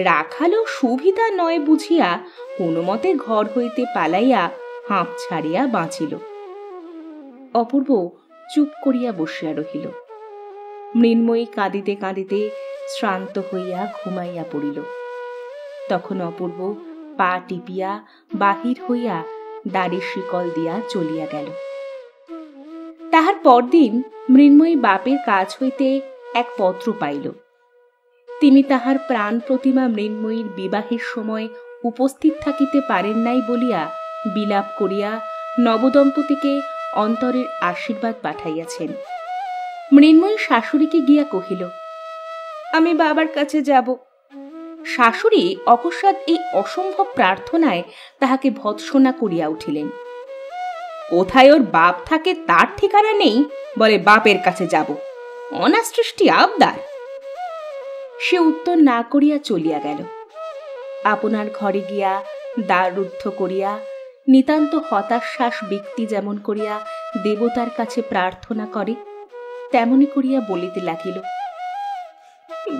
রাখালও সুবিধা নয় বুঝিয়া কোনোমতে ঘর হইতে পালাইয়া হাঁপ ছাড়িয়া বাঁচিল। অপূর্ব চুপ করিয়া বসিয়া রহিল। মৃন্ময়ী কাঁদিতে কাঁদিতে শ্রান্ত হইয়া ঘুমাইয়া পড়িল। তখন অপূর্ব পা টিপিয়া বাহির হইয়া দ্বারের শিকল দিয়া চলিয়া গেল। তাহার পরদিন মৃন্ময়ী বাপের কাছ হইতে এক পত্র পাইল। তিনি তাহার প্রাণ প্রতিমা মৃন্ময়ীর বিবাহের সময় উপস্থিত থাকিতে পারেন নাই বলিয়া বিলাপ করিয়া নবদম্পতিকে অন্তরের আশীর্বাদ পাঠাইয়াছেন। মৃন্ময়ী শাশুড়িকে গিয়া কহিল, আমি বাবার কাছে যাব। শাশুড়ি অকস্মাৎ এই অসম্ভব প্রার্থনায় তাহাকে ভৎসনা করিয়া উঠিলেন। কোথায় ওর বাপ থাকে তার ঠিকানা নেই, বলে বাপের কাছে যাব, অনাসৃষ্টি আবদার। সে উত্তর না করিয়া চলিয়া গেল। আপনার ঘরে গিয়া দ্বার রুদ্ধ করিয়া নিতান্ত হতাশ্বাস ব্যক্তি যেমন করিয়া দেবতার কাছে প্রার্থনা করে তেমনি করিয়া বলিতে লাগিল,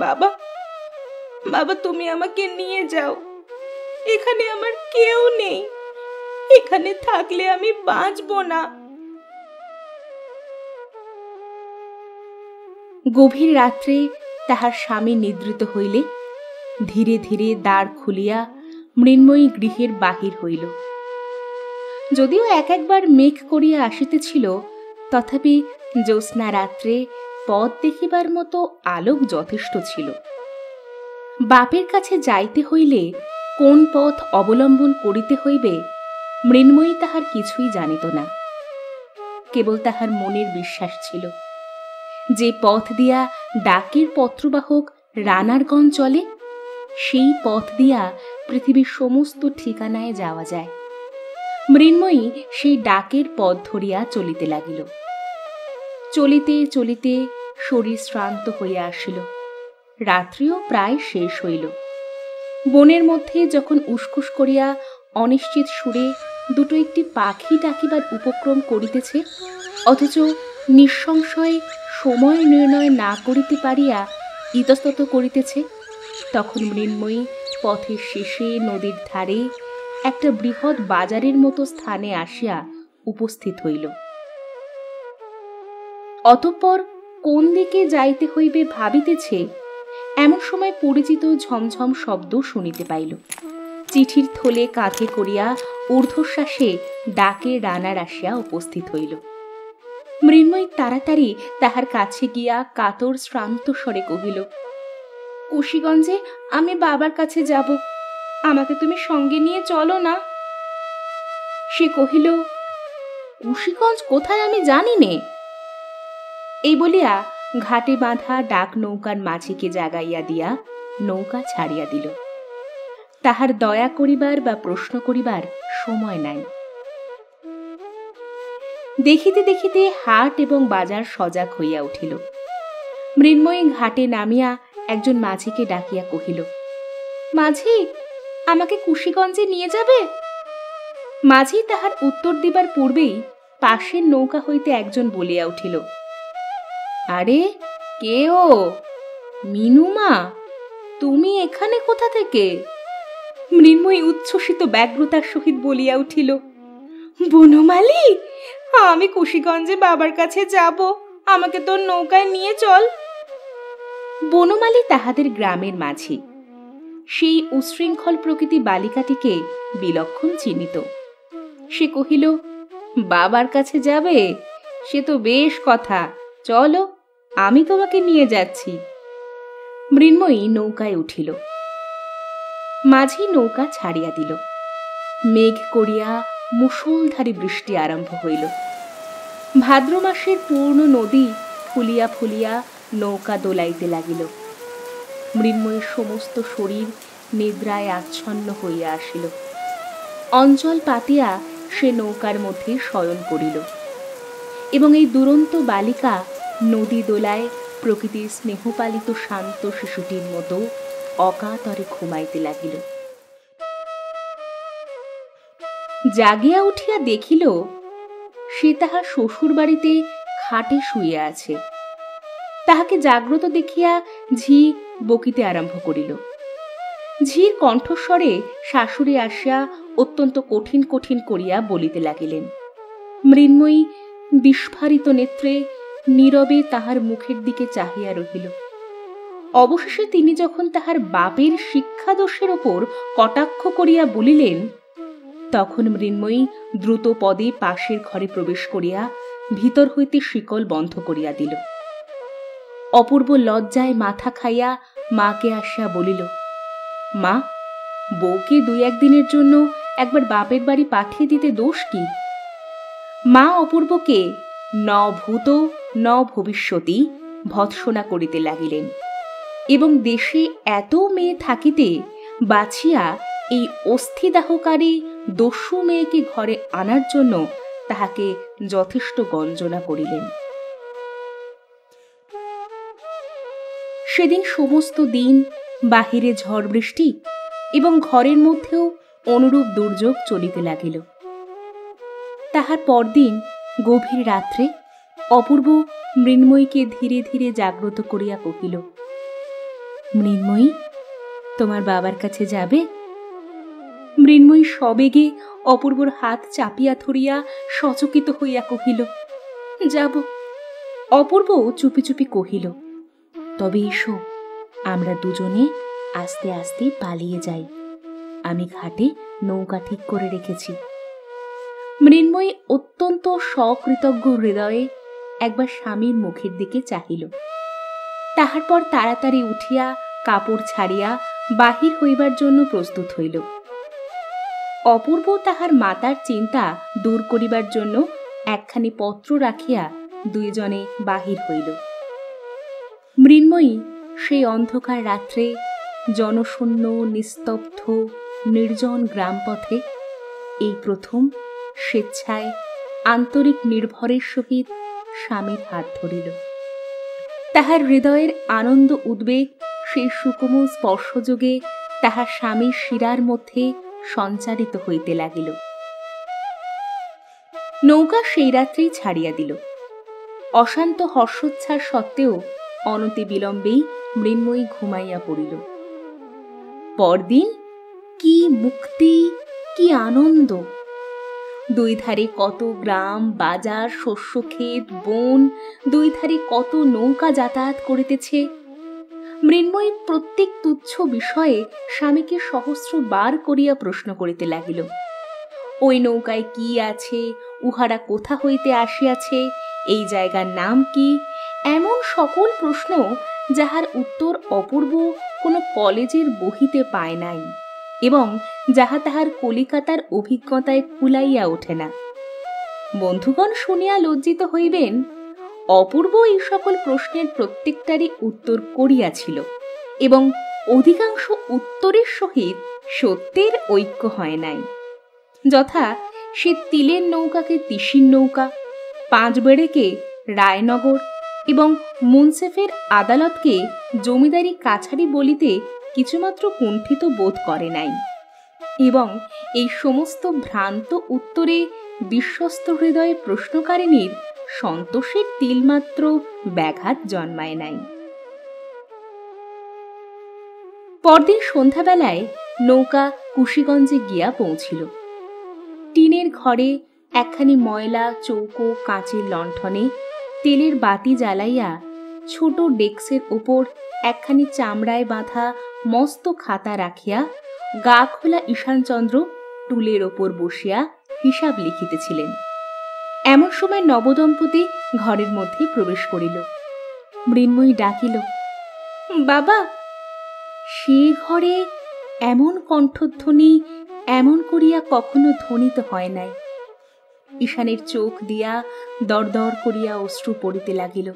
বাবা, বাবা, তুমি আমাকে নিয়ে যাও, এখানে আমার কেউ নেই, এখানে থাকলে আমি বাঁচব না। গভীর রাত্রে তাহার স্বামী নিদ্রিত হইলে ধীরে ধীরে দ্বার খুলিয়া মৃন্ময়ী গৃহের বাহির হইল। যদিও এক একবার মেঘ করিয়া আসিতেছিল, তথাপি জ্যোৎস্না রাত্রে পথ দেখিবার মতো আলোক যথেষ্ট ছিল। বাপের কাছে যাইতে হইলে কোন পথ অবলম্বন করিতে হইবে মৃন্ময়ী তাহার কিছুই জানিত না। কেবল তাহার মনের বিশ্বাস ছিল, যে পথ দিয়া ডাকের পত্রবাহক রানারগঞ্জ চলে, সেই পথ দিয়া পৃথিবীর সমস্ত ঠিকানায় যাওয়া যায়। মৃন্ময়ী সেই ডাকের পথ ধরিয়া চলিতে লাগিল। চলিতে চলিতে শরীর শ্রান্ত হইয়া আসিল। রাত্রিও প্রায় শেষ হইল। বনের মধ্যে যখন উসকুস করিয়া অনিশ্চিত সুরে দুটো একটি পাখি ডাকিবার উপক্রম করিতেছে, অথচ নিঃসংশয়ে সময় নির্ণয় না করিতে পারিয়া ইতস্তত করিতেছে, তখন মৃন্ময়ী পথের শেষে নদীর ধারে একটা বৃহৎ বাজারের মতো স্থানে আসিয়া উপস্থিত হইল। অতঃপর কোন দিকে যাইতে হইবে ভাবিতেছে, এমন সময় পরিচিত ঝমঝম শব্দ শুনিতে পাইল। চিঠির থলে কাঁধে করিয়া ঊর্ধ্বশ্বাসে ডাকে রানার আসিয়া উপস্থিত হইল। মৃন্ময়ী তাড়াতাড়ি তাহার কাছে গিয়া কাতর শ্রান্ত স্বরে কহিল, কুশিগঞ্জে আমি বাবার কাছে যাব, আমাকে তুমি সঙ্গে নিয়ে চলো না। সে কহিল, কুশিগঞ্জ কোথায় আমি জানি নে। এই বলিয়া ঘাটে বাঁধা ডাক নৌকার মাঝিকে জাগাইয়া দিয়া নৌকা ছাড়িয়া দিল। তাহার দয়া করিবার বা প্রশ্ন করিবার সময় নাই। দেখিতে দেখিতে হাট এবং বাজার সজাগ হইয়া উঠিল। মৃন্ময়ী ঘাটে নামিয়া একজন মাঝিকে ডাকিয়া কহিল, মাঝি, আমাকে কুশিগঞ্জে নিয়ে যাবে? মাঝি তাহার উত্তর দিবার পূর্বেই পাশের নৌকা হইতে একজন বলিয়া উঠিল, আরে কে ও? মিনুমা, তুমি এখানে কোথা থেকে? মৃন্ময়ী উচ্ছ্বসিত ব্যগ্রতার সহিত বলিয়া উঠিল, বনমালী, আমি কুশিগঞ্জে বাবার কাছে যাব, আমাকে তোর নৌকায় নিয়ে চল। বনমালী তাহাদের গ্রামের মাঝি। সেই উশৃঙ্খল প্রকৃতি বালিকাটিকে বিলক্ষণ চিনিত। সে কহিল, বাবার কাছে যাবে? সে তো বেশ কথা, চলো, আমি তোমাকে নিয়ে যাচ্ছি। মৃন্ময়ী নৌকায় উঠিল। মাঝি নৌকা ছাড়িয়া দিল। মেঘ করিয়া মুষলধারে বৃষ্টি আরম্ভ হইল। ভাদ্র মাসের পূর্ণ নদী ফুলিয়া ফুলিয়া নৌকা দোলাইতে লাগিল। মৃন্ময়ীর সমস্ত শরীর নিদ্রায় আচ্ছন্ন হইয়া আসিল। অঞ্চল পাতিয়া সে নৌকার মধ্যে শয়ন করিল এবং এই দুরন্ত বালিকা নদী দোলায় প্রকৃতির স্নেহপালিত শান্ত শিশুটির মতো অকাতরে ঘুমাইতে লাগিল। জাগিয়া উঠিয়া দেখিল সে তাহার শ্বশুর বাড়িতে খাটে শুইয়া আছে। তাহাকে জাগ্রত দেখিয়া ঝি বকিতে আরম্ভ করিল। ঝির কণ্ঠস্বরে শাশুড়ি আসিয়া অত্যন্ত কঠিন কঠিন করিয়া বলিতে লাগিলেন। মৃন্ময়ী বিস্ফারিত নেত্রে নীরবে তাহার মুখের দিকে চাহিয়া রহিল। অবশেষে তিনি যখন তাহার বাপের শিক্ষাদোষের ওপর কটাক্ষ করিয়া বলিলেন, তখন মৃন্ময়ী দ্রুত পদে পাশের ঘরে প্রবেশ করিয়া ভিতর হইতে শিকল বন্ধ করিয়া দিল। অপূর্ব লজ্জায় মাথা খাইয়া মাকে আসিয়া বলিল, মা, বউকে 2-1 দিনের জন্য একবার বাপের বাড়ি পাঠিয়ে দিতে দোষ কি? মা অপূর্বকে ন ভূত ন ভবিষ্যতি ভৎসনা করিতে লাগিলেন এবং দেশে এত মেয়ে থাকিতে বাছিয়া এই অস্থিদাহকারী দস্যু মেয়েকে ঘরে আনার জন্য তাহাকে যথেষ্ট গঞ্জনা করিলেন। সেদিন সমস্ত দিন বাহিরে ঝড় বৃষ্টি এবং ঘরের মধ্যেও অনুরূপ দুর্যোগ চলিতে লাগিল। তাহার পরদিন গভীর রাত্রে অপূর্ব মৃন্ময়ীকে ধীরে ধীরে জাগ্রত করিয়া কহিল, মৃন্ময়ী, তোমার বাবার কাছে যাবে? মৃন্ময়ী সবেগে অপূর্বর হাত চাপিয়া ধরিয়া সচকিত হইয়া কহিল, যাব। অপূর্ব চুপি চুপি কহিল, তবে এসো, আমরা দুজনে আস্তে আস্তে পালিয়ে যাই। আমি ঘাটে নৌকা ঠিক করে রেখেছি। মৃন্ময়ী অত্যন্ত সকৃতজ্ঞ হৃদয়ে একবার স্বামীর মুখের দিকে চাহিল। তাহার পর তাড়াতাড়ি উঠিয়া কাপড় ছাড়িয়া বাহির হইবার জন্য প্রস্তুত হইল। অপূর্ব তাহার মাতার চিন্তা দূর করিবার জন্য একখানি পত্র রাখিয়া দুইজনে বাহির হইল। মৃন্ময়ী সেই অন্ধকার রাত্রে জনশূন্য নিস্তব্ধ নির্জন গ্রামপথে এই প্রথম স্বেচ্ছায় আন্তরিক নির্ভরের সহিত স্বামীর হাত ধরিল। তাহার হৃদয়ের আনন্দ উদ্বেগ সেই সুকোমল স্পর্শযোগে তাহার স্বামীর শিরার মধ্যে সঞ্চারিত হইতে লাগিল। নৌকা সেই রাত্রেই ছাড়িয়া দিল। অশান্ত হর্ষোচ্ছ্বাস সত্ত্বেও অনতি বিলম্বেই মৃন্ময়ী ঘুমাইয়া পড়িল। পরদিন কি মুক্তি, কি আনন্দ! দুই ধারে কত গ্রাম, বাজার, শস্যক্ষেত, বন, দুই ধারে কত নৌকা যাতায়াত করিতেছে। মৃন্ময়ী প্রত্যেক তুচ্ছ বিষয়ে স্বামীকে সহস্রবার করিয়া প্রশ্ন করিতে লাগিল। ওই নৌকায় কি আছে, উহারা কোথা হইতে আসিয়াছে, এই জায়গার নাম কি, এমন সকল প্রশ্ন যাহার উত্তর অপূর্ব কোনো কলেজের বহিতে পায় নাই এবং যাহা তাহার কলিকাতার অভিজ্ঞতায় কুলাইয়া ওঠে না। বন্ধুগণ শুনিয়া লজ্জিত হইবেন, অপূর্ব এই সকল প্রশ্নের প্রত্যেকটারই উত্তর করিয়াছিল এবং অধিকাংশ উত্তরের সহিত সত্যের ঐক্য হয় নাই। যথা, সে তিলের নৌকাকে তিসির নৌকা, পাঁচবেড়েকে রায়নগর এবং মুন্সেফের আদালতকে জমিদারি কাছারি বলিতে কিছুমাত্র কুণ্ঠিত বোধ করে নাই এবং এই সমস্ত ভ্রান্ত উত্তরে বিশ্বস্ত হৃদয়ে প্রশ্নকারিণীর সন্তোষের তিলমাত্র ব্যাঘাত জন্মায় নাই। পরদিন সন্ধ্যাবেলায় নৌকা কুশিগঞ্জে গিয়া পৌঁছিল। টিনের ঘরে একখানি ময়লা চৌকো কাঁচের লণ্ঠনে তেলের বাতি জ্বালাইয়া ছোট ডেস্কের ওপর একখানি চামড়ায় বাঁধা মস্ত খাতা রাখিয়া গা খোলা ঈশানচন্দ্র টুলের ওপর বসিয়া হিসাব লিখিতেছিলেন। এমন সময় নবদম্পতি ঘরের মধ্যে প্রবেশ করিল। মৃন্ময়ী ডাকিল, বাবা। সে ঘরে এমন কণ্ঠধ্বনি এমন করিয়া কখনো ধ্বনিত হয় নাই। ঈশানের চোখ দিয়া দরদর করিয়া অশ্রু পড়িতে লাগিল।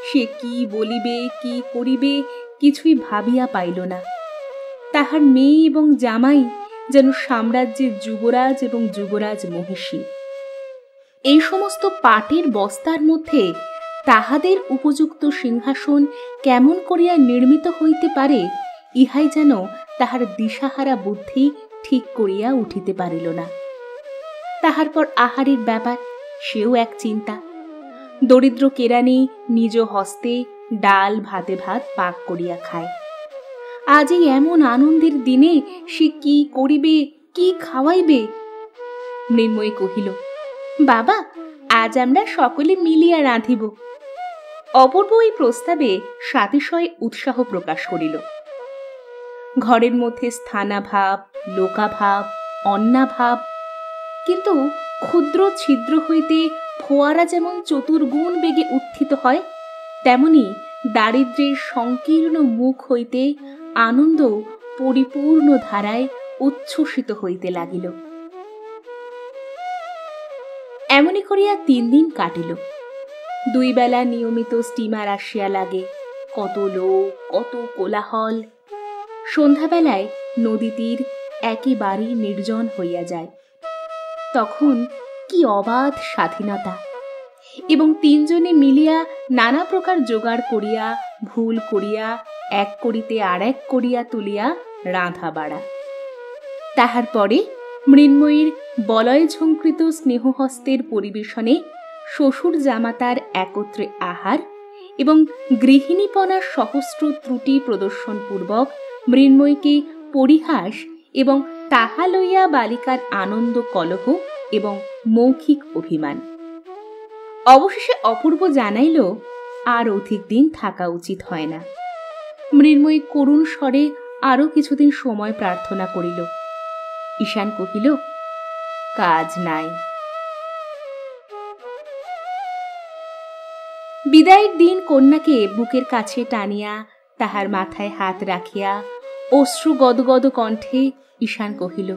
সে কি বলিবে, কি করিবে কিছুই ভাবিয়া পাইল না। তাহার মেয়ে এবং জামাই যেন সাম্রাজ্যের যুবরাজ এবং যুবরাজ মহিষী। এই সমস্ত পাটের বস্তার মধ্যে তাহাদের উপযুক্ত সিংহাসন কেমন করিয়া নির্মিত হইতে পারে, ইহাই যেন তাহার দিশাহারা বুদ্ধি ঠিক করিয়া উঠিতে পারিল না। তাহার পর আহারের ব্যাপার, সেও এক চিন্তা। দরিদ্র কেরানি নিজ হস্তে ডাল ভাতে ভাত পাক করিয়া খায়। আজ এই এমন আনন্দের দিনে সে কি করিবে, কি খাওয়াইবে? মৃন্ময়ী কহিল, বাবা, আজ আমরা সকলে মিলিয়া রাঁধিব। অপূর্ব এই প্রস্তাবে সাতিশয় উৎসাহ প্রকাশ করিল। ঘরের মধ্যে স্থানাভাব, লোকাভাব, অন্নাভাব, কিন্তু ক্ষুদ্র ছিদ্র হইতে ফোয়ারা যেমন চতুর্গুণ বেগে উত্থিত হয়, তেমনি দারিদ্র্যের সংকীর্ণ মুখ হইতে আনন্দ পরিপূর্ণ ধারায় উচ্ছ্বসিত হইতে লাগিল। এমনি করিয়া 3 দিন কাটিল। 2 বেলা নিয়মিত স্টিমার আসিয়া লাগে, কত লোক, কত কোলাহল। সন্ধ্যাবেলায় নদী তীর একেবারেই নির্জন হইয়া যায়। তখন কি অবাধ স্বাধীনতা! এবং 3 জনে মিলিয়া নানা প্রকার জোগাড় করিয়া, ভুল করিয়া, এক করিতে আর এক করিয়া তুলিয়া রাঁধা বাড়া। তাহার পরে মৃন্ময়ীর বলয় ঝঙ্কৃত স্নেহহস্তের পরিবেশনে শ্বশুর জামাতার একত্রে আহার এবং গৃহিণীপনার সহস্র ত্রুটি প্রদর্শনপূর্বক মৃন্ময়ীকে পরিহাস এবং তাহা লইয়া বালিকার আনন্দ কলহ এবং মৌখিক অভিমান। অবশেষে অপূর্ব জানাইল আর অধিক দিন থাকা উচিত হয় না। মৃন্ময়ী করুণ স্বরে আরো কিছুদিন সময় প্রার্থনা করিল। ঈশান কহিল, কাজ নাই। বিদায়ের দিন কন্যাকে বুকের কাছে টানিয়া তাহার মাথায় হাত রাখিয়া অশ্রু গদগদ কণ্ঠে ঈশান কহিল,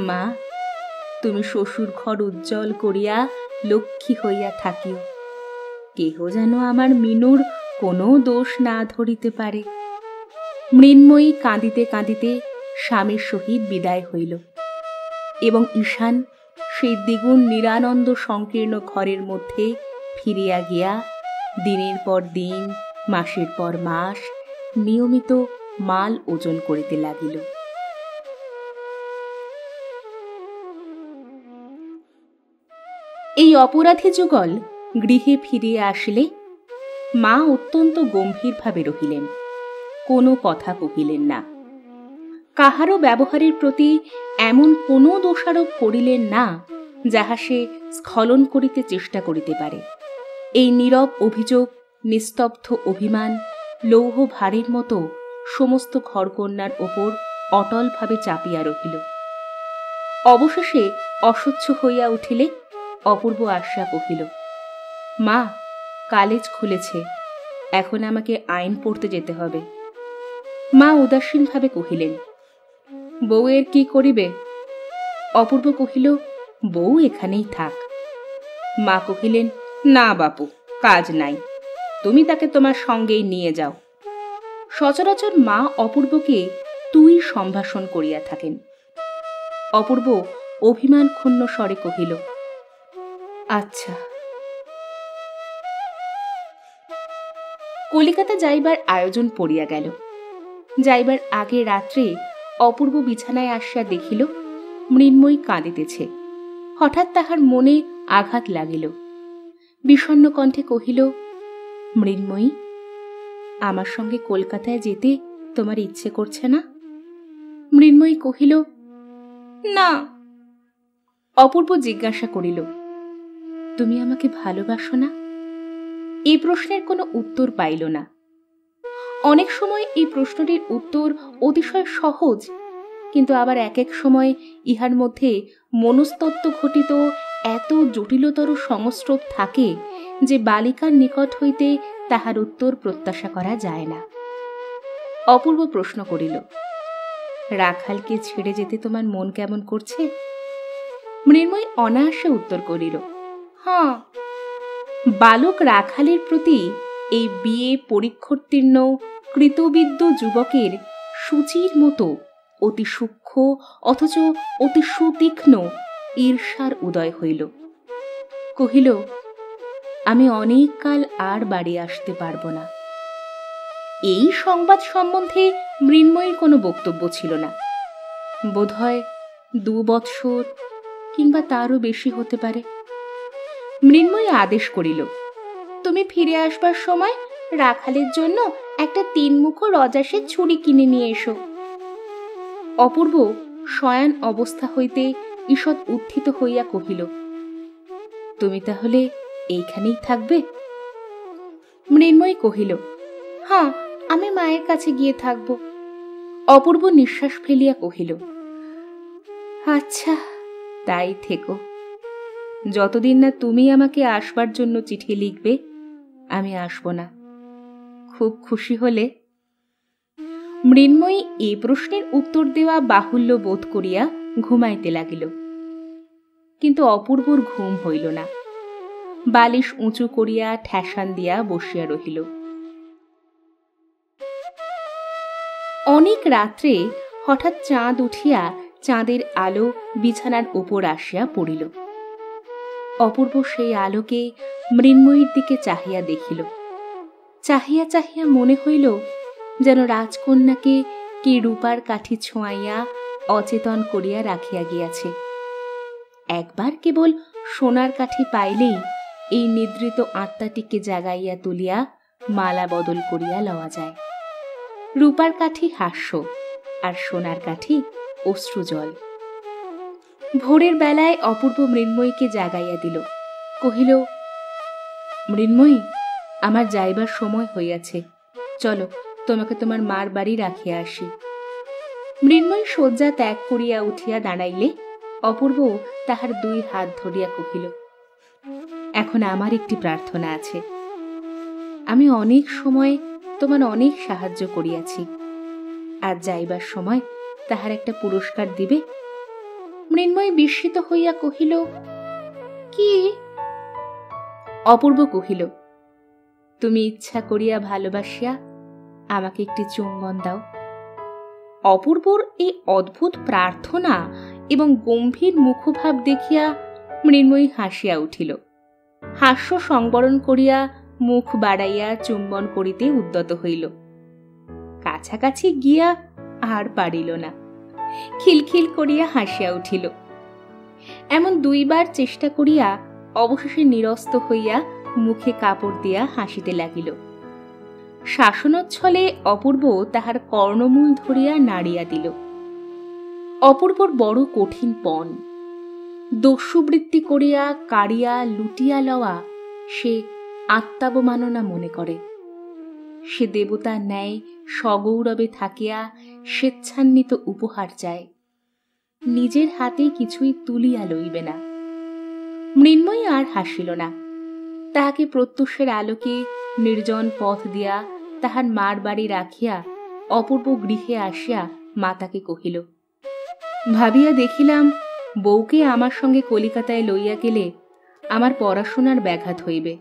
মা, তুমি শ্বশুর ঘর উজ্জ্বল করিয়া লক্ষ্মী হইয়া থাকিও। কেহ যেন আমার মিনুর কোনো দোষ না ধরিতে পারে। মৃন্ময়ী কাঁদিতে কাঁদিতে স্বামীর সহিত বিদায় হইল এবং ঈশান সেই দ্বিগুণ নিরানন্দ সংকীর্ণ ঘরের মধ্যে ফিরিয়া গিয়া দিনের পর দিন, মাসের পর মাস নিয়মিত মাল ওজন করিতে লাগিল। এই অপরাধী যুগল গৃহে ফিরিয়া আসিলে মা অত্যন্ত গম্ভীরভাবে রহিলেন, কোনো কথা কহিলেন না। কাহারও ব্যবহারের প্রতি এমন কোনো দোষারোপ করিলেন না যাহা সে স্খলন করিতে চেষ্টা করিতে পারে। এই নীরব অভিযোগ, নিস্তব্ধ অভিমান লৌহ ভারের মতো সমস্ত ঘরকন্যার ওপর অটলভাবে চাপিয়া রহিল। অবশেষে অসহ্য হইয়া উঠিলে অপূর্ব আসিয়া কহিল, মা, কলেজ খুলেছে, এখন আমাকে আইন পড়তে যেতে হবে। মা উদাসীনভাবে কহিলেন, বউয়ের কি করিবে? অপূর্ব কহিল, বউ এখানেই থাক। মা কহিলেন, না বাপু, কাজ নাই, তুমি তাকে তোমার সঙ্গেই নিয়ে যাও। সচরাচর মা অপূর্বকে তুই সম্ভাষণ করিয়া থাকেন। অপূর্ব অভিমান ক্ষুণ্ণ স্বরে কহিল, আচ্ছা। কলিকাতা যাইবার আয়োজন পড়িয়া গেল। যাইবার আগে রাত্রে অপূর্ব বিছানায় আসিয়া দেখিল মৃন্ময়ী কাঁদিতেছে। হঠাৎ তাহার মনে আঘাত লাগিল। বিষণ্ণ কণ্ঠে কহিল, মৃন্ময়ী, আমার সঙ্গে কলকাতায় যেতে তোমার ইচ্ছে করছে না? মৃন্ময়ী কহিল, না। অপূর্ব জিজ্ঞাসা করিল, তুমি আমাকে ভালোবাসো না? এই প্রশ্নের কোনো উত্তর পাইল না। অনেক সময় এই প্রশ্নটির উত্তর অতিশয় সহজ, কিন্তু আবার এক এক সময় ইহার মধ্যে মনস্তত্ত্ব ঘটিত এত জটিলতর সংস্রব থাকে যে বালিকার নিকট হইতে তাহার উত্তর প্রত্যাশা করা যায় না। অপূর্ব প্রশ্ন করিল, রাখালকে ছেড়ে যেতে তোমার মন কেমন করছে? মৃন্ময়ী অনায়াসে উত্তর করিল, হ্যাঁ। বালক রাখালের প্রতি এই বিয়ে পরীক্ষোত্তীর্ণ কৃতবিদ্য যুবকের সূচির মতো অতি সূক্ষ্ম অথচ অতি সুতীক্ষ্ণ ঈর্ষার উদয় হইল। কহিল, আমি অনেক কাল আর বাড়ি আসতে পারব না। এই সংবাদ সম্বন্ধে মৃন্ময়ীর কোনো বক্তব্য ছিল না। বোধহয় 2 বৎসর কিংবা তারও বেশি হতে পারে। মৃন্ময়ী আদেশ করিল, তুমি ফিরে আসবার সময় রাখালের জন্য একটা 3 মুখো রজাসের ছুরি কিনে নিয়ে এসো। অপূর্ব শয়ান অবস্থা হইতে ঈষৎ উত্থিত হইয়া কহিল, তুমি তাহলে এইখানেই থাকবে? মৃন্ময়ী কহিল, হ্যাঁ, আমি মায়ের কাছে গিয়ে থাকব। অপূর্ব নিঃশ্বাস ফেলিয়া কহিল, আচ্ছা, তাই থেকো। যতদিন না তুমি আমাকে আসবার জন্য চিঠি লিখবে, আমি আসব না। খুব খুশি হলে? মৃন্ময়ী এই প্রশ্নের উত্তর দেওয়া বাহুল্য বোধ করিয়া ঘুমাইতে লাগিল। কিন্তু অপূর্বর ঘুম হইল না। বালিশ উঁচু করিয়া ঠেসান দিয়া বসিয়া রহিল। অনেক রাত্রে হঠাৎ চাঁদ উঠিয়া চাঁদের আলো বিছানার উপর আসিয়া পড়িল। অপূর্ব সেই আলোকে মৃন্ময়ীর দিকে চাহিয়া দেখিল। চাহিয়া চাহিয়া মনে হইল যেন রাজকন্যাকে কি রূপার কাঠি ছোঁয়াইয়া অচেতন করিয়া রাখিয়া গিয়াছে। একবার কেবল সোনার কাঠি পাইলেই এই নিদ্রিত আত্মাটিকে জাগাইয়া তুলিয়া মালা বদল করিয়া লওয়া যায়। রূপার কাঠি হাস্য, আর সোনার কাঠি অশ্রুজল। ভোরের বেলায় অপূর্ব মৃন্ময়ীকে জাগাইয়া দিল। কহিল, মৃন্ময়ী, আমার যাইবার সময় হইয়াছে, চলো তোমাকে তোমার মার বাড়ি রাখিয়া আসি। মৃন্ময়ী শয্যা ত্যাগ করিয়া উঠিয়া দাঁড়াইলে অপূর্ব তাহার 2 হাত ধরিয়া কহিল, এখন আমার একটি প্রার্থনা আছে। আমি অনেক সময় তোমার অনেক সাহায্য করিয়াছি, আজ যাইবার সময় তাহার একটা পুরস্কার দিবে? মৃন্ময়ী বিস্মিত হইয়া কহিল, কি? অপূর্ব কহিল, তুমি ইচ্ছা করিয়া ভালোবাসিয়া আমাকে একটি চুম্বন দাও। অপূর্বর এই অদ্ভুত প্রার্থনা এবং গম্ভীর মুখভাব দেখিয়া মৃন্ময়ী হাসিয়া উঠিল। হাস্য সংবরণ করিয়া মুখ বাড়াইয়া চুম্বন করিতে উদ্যত হইল। কাছাকাছি গিয়া আর পারিল না, খিলখিল করিয়া হাসিয়া উঠিল। এমন 2 বার চেষ্টা করিয়া অবশেষে নিরস্ত হইয়া মুখে কাপড় দিয়া হাসিতে লাগিল। শাসনোচ্ছলে অপূর্ব তাহার কর্ণমূল ধরিয়া নাড়িয়া দিল। অপূর্বর বড় কঠিন পণ। দস্যুবৃত্তি করিয়া কাড়িয়া লুটিয়া লওয়া সে আত্মাবমাননা মনে করে। সে দেবতার ন্যায় সগৌরবে থাকিয়া স্বেচ্ছান্বিত উপহার চায়, নিজের হাতে কিছুই তুলিয়া লইবে না। মৃন্ময়ী আর হাসিল না। তাহাকে প্রত্যুষের আলোকে নির্জন পথ দিয়া তাহার মার বাড়ি রাখিয়া অপূর্ব গৃহে আসিয়া মাতাকে কহিল, ভাবিয়া দেখিলাম বউকে আমার সঙ্গে কলিকাতায় লইয়া গেলে আমার পড়াশোনার ব্যাঘাত হইবে।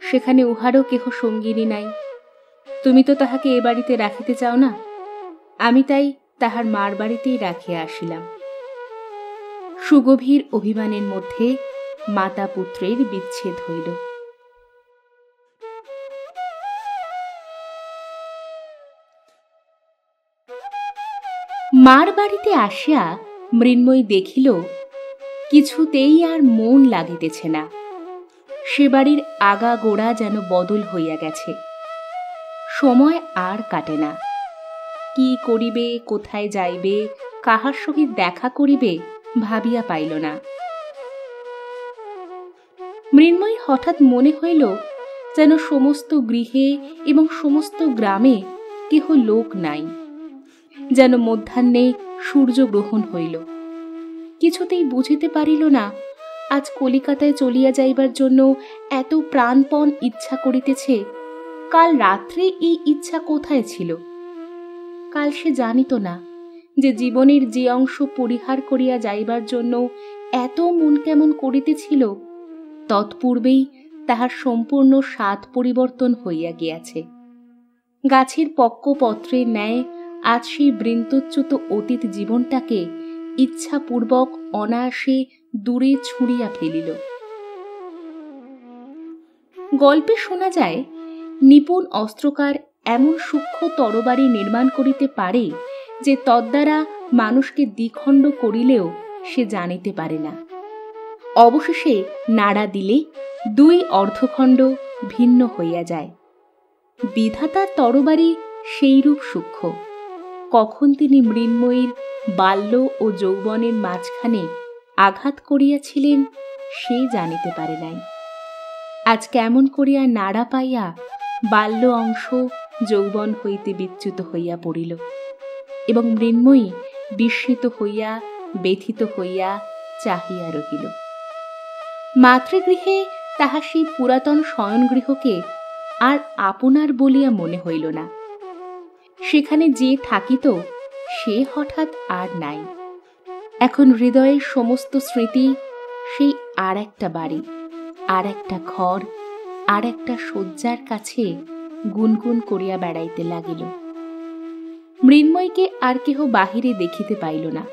সেখানে উহারও কেহ সঙ্গিনী নাই। তুমি তো তাহাকে এ বাড়িতে রাখিতে চাও না, আমি তাই তাহার মার বাড়িতেই রাখিয়া আসিলাম। সুগভীর অভিমানের মধ্যে মাতা পুত্রের বিচ্ছেদ হইল। মার বাড়িতে আসিয়া মৃন্ময়ী দেখিল কিছুতেই আর মন লাগিতেছে না। সে বাড়ির আগা গোড়া যেন বদল হইয়া গেছে। সময় আর কাটে না। কি করিবে, কোথায় যাইবে, কাহার সহিত দেখা করিবে ভাবিয়া পাইল না। মৃন্ময়ী হঠাৎ মনে হইল যেন সমস্ত গৃহে এবং সমস্ত গ্রামে কেহ লোক নাই। যেন মধ্যাহ্নে সূর্যগ্রহণ হইল। কিছুতেই বুঝিতে পারিল না আজ কলিকাতায় চলিয়া যাইবার জন্য এত প্রাণপণ ইচ্ছা করিতেছে, কাল রাত্রে এই ইচ্ছা কোথায় ছিল? কাল সে জানিত না যে জীবনের যে অংশ পরিহার করিয়া যাইবার জন্য এত মন কেমন করিতেছিল, তৎপূর্বেই তাহার সম্পূর্ণ স্বাদ পরিবর্তন হইয়া গিয়াছে। গাছের পক্কপত্রের ন্যায় আজ সেই বৃন্তচ্যুত অতীত জীবনটাকে ইচ্ছাপূর্বক অনায়াসে দূরে ছুঁড়িয়া ফেলিল। গল্পে শোনা যায়, নিপুণ অস্ত্রকার এমন সূক্ষ্ম তরবারি নির্মাণ করিতে পারে যে তদ্বারা মানুষকে দ্বিখণ্ড করিলেও সে জানিতে পারে না। অবশেষে নাড়া দিলে দুই অর্ধখণ্ড ভিন্ন হইয়া যায়। বিধাতার তরবারি সেইরূপ সূক্ষ্ম। কখন তিনি মৃন্ময়ীর বাল্য ও যৌবনের মাঝখানে আঘাত করিয়াছিলেন সে জানিতে পারে নাই। আজ কেমন করিয়া নাড়া পাইয়া বাল্য অংশ যৌবন হইতে বিচ্যুত হইয়া পড়িল এবং মৃন্ময়ী বিস্মিত হইয়া ব্যথিত হইয়া চাহিয়া রহিল। মাতৃগৃহে তাহার সেই পুরাতন শয়নগৃহকে আর আপনার বলিয়া মনে হইল না। সেখানে যে থাকিত সে হঠাৎ আর নাই। এখন হৃদয়ের সমস্ত স্মৃতি সেই আর একটা বাড়ি, আর একটা ঘর, আর একটা শয্যার কাছে গুনগুন করিয়া বেড়াইতে লাগিল। মৃন্ময়ীকে আর কেহ বাহিরে দেখিতে পাইল না।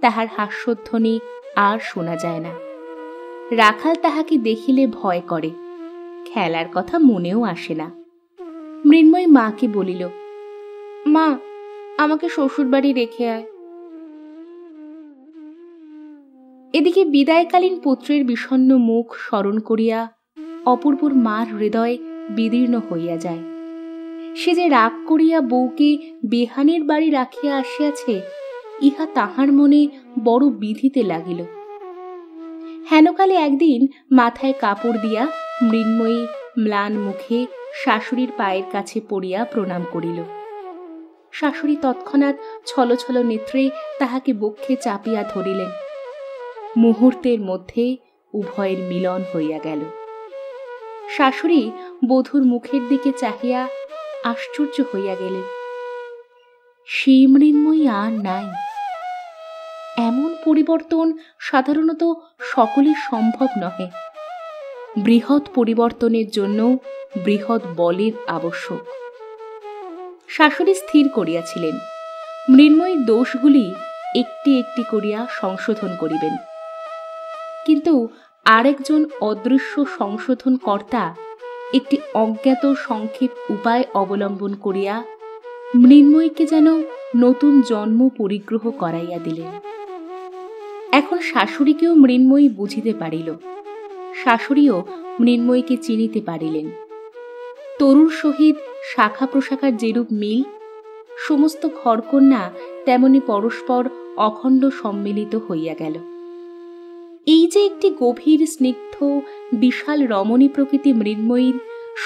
তাহার হাস্যধ্বনি আর শোনা যায় না। রাখাল তাহাকে দেখিলে ভয় করে, খেলার কথা মনেও আসে না। মৃন্ময়ী মাকে বলিল, মা, আমাকে শ্বশুর বাড়ি রেখে আয়। এদিকে বিদায়কালীন পুত্রের বিষণ্ণ মুখ স্মরণ করিয়া অপূর্বর মার হৃদয় বিদীর্ণ হইয়া যায়। সে যে রাগ করিয়া বউকে বেহানের বাড়ি রাখিয়া আসিয়াছে, ইহা তাহার মনে বড় বিধিতে লাগিল। হেনকালে একদিন মাথায় কাপড় দিয়া মৃন্ময়ী ম্লান মুখে শাশুড়ির পায়ের কাছে পড়িয়া প্রণাম করিল। শাশুড়ি তৎক্ষণাৎ ছলছল নেত্রে তাহাকে বক্ষে চাপিয়া ধরিলেন। মুহূর্তের মধ্যে উভয়ের মিলন হইয়া গেল। শাশুড়ি বধূর মুখের দিকে চাহিয়া আশ্চর্য হইয়া গেলেন। সেই মৃন্ময়ী আর নাই। এমন পরিবর্তন সাধারণত সকলের সম্ভব নহে। বৃহৎ পরিবর্তনের জন্য বৃহৎ বলের আবশ্যক। শাশুড়ি স্থির করিয়াছিলেন মৃন্ময়ীর দোষগুলি একটি একটি করিয়া সংশোধন করিবেন। কিন্তু আরেকজন অদৃশ্য সংশোধন কর্তা একটি অজ্ঞাত সংক্ষেপ উপায় অবলম্বন করিয়া মৃন্ময়ীকে যেন নতুন জন্ম পরিগ্রহ করাইয়া দিলেন। এখন শাশুড়িকেও মৃন্ময়ী বুঝিতে পারিল, শাশুড়িও মৃন্ময়ীকে চিনিতে পারিলেন। তরুর সহিত শাখা প্রশাখার যেরূপ মিল, সমস্ত ঘরকন্যা তেমনি পরস্পর অখণ্ড সম্মিলিত হইয়া গেল। এই যে একটি গভীর স্নিগ্ধ বিশাল রমণী প্রকৃতি মৃন্ময়ীর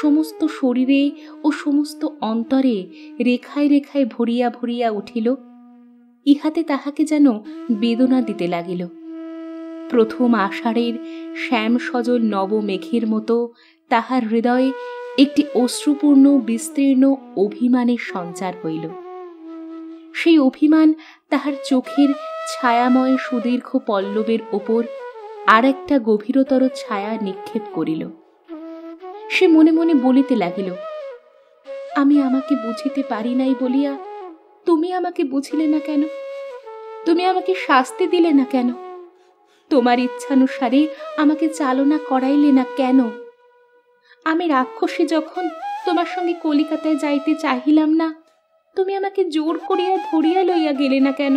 সমস্ত শরীরে ও সমস্ত অন্তরে রেখায় রেখায় ভরিয়া ভরিয়া উঠিল, ইহাতে তাহাকে যেন বেদনা দিতে লাগিল। প্রথম আষাঢ়ের শ্যাম সজল নব মেঘের মতো তাহার হৃদয়ে একটি অশ্রুপূর্ণ বিস্তীর্ণ অভিমানের সঞ্চার হইল। সেই অভিমান তাহার চোখের ছায়াময় সুদীর্ঘ পল্লবের ওপর আর একটা গভীরতর ছায়া নিক্ষেপ করিল। সে মনে মনে বলিতে লাগিল, আমি আমাকে বুঝিতে পারি নাই বলিয়া তুমি আমাকে বুঝিলে না কেন? তুমি আমাকে শাস্তি দিলে না কেন? তোমার ইচ্ছানুসারে আমাকে চালনা করাইলে না কেন? আমি রাক্ষসী যখন তোমার সঙ্গে কলিকাতায় যাইতে চাহিলাম না, তুমি আমাকে জোর করিয়া ধরিয়া লইয়া গেলে না কেন?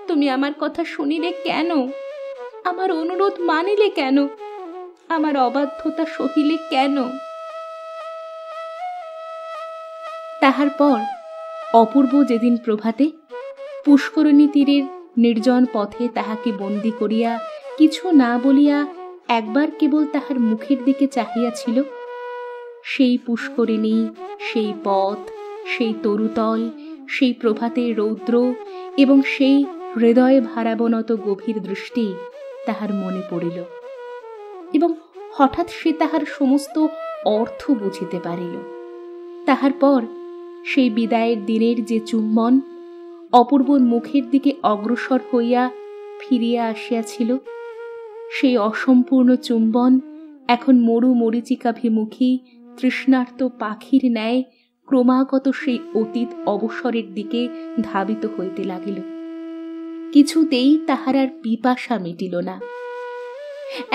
তুমি আমার কথা শুনিলে কেন? আমার অনুরোধ মানিলে কেন? আমার অবাধ্যতা সহিলে কেন? তাহার পর অপূর্ব যেদিন প্রভাতে পুষ্করিণী তীরের নির্জন পথে তাহাকে বন্দী করিয়া কিছু না বলিয়া একবার কেবল তাহার মুখের দিকে চাহিয়াছিল, সেই পুষ্করিণী, সেই পথ, সেই তরুতল, সেই প্রভাতের রৌদ্র এবং সেই হৃদয়ে ভারাবনত গভীর দৃষ্টি তাহার মনে পড়িল এবং হঠাৎ সে তাহার সমস্ত অর্থ বুঝিতে পারিল। তাহার পর সেই বিদায়ের দিনের যে চুম্বন অপূর্বর মুখের দিকে অগ্রসর হইয়া ফিরিয়া আসিয়াছিল, সেই অসম্পূর্ণ চুম্বন এখন মরু মরীচিকাভিমুখী তৃষ্ণার্ত পাখির ন্যায় ক্রমাগত সেই অতীত অবসরের দিকে ধাবিত হইতে লাগিল। কিছুতেই তাহার আর পিপাসা মিটিল না।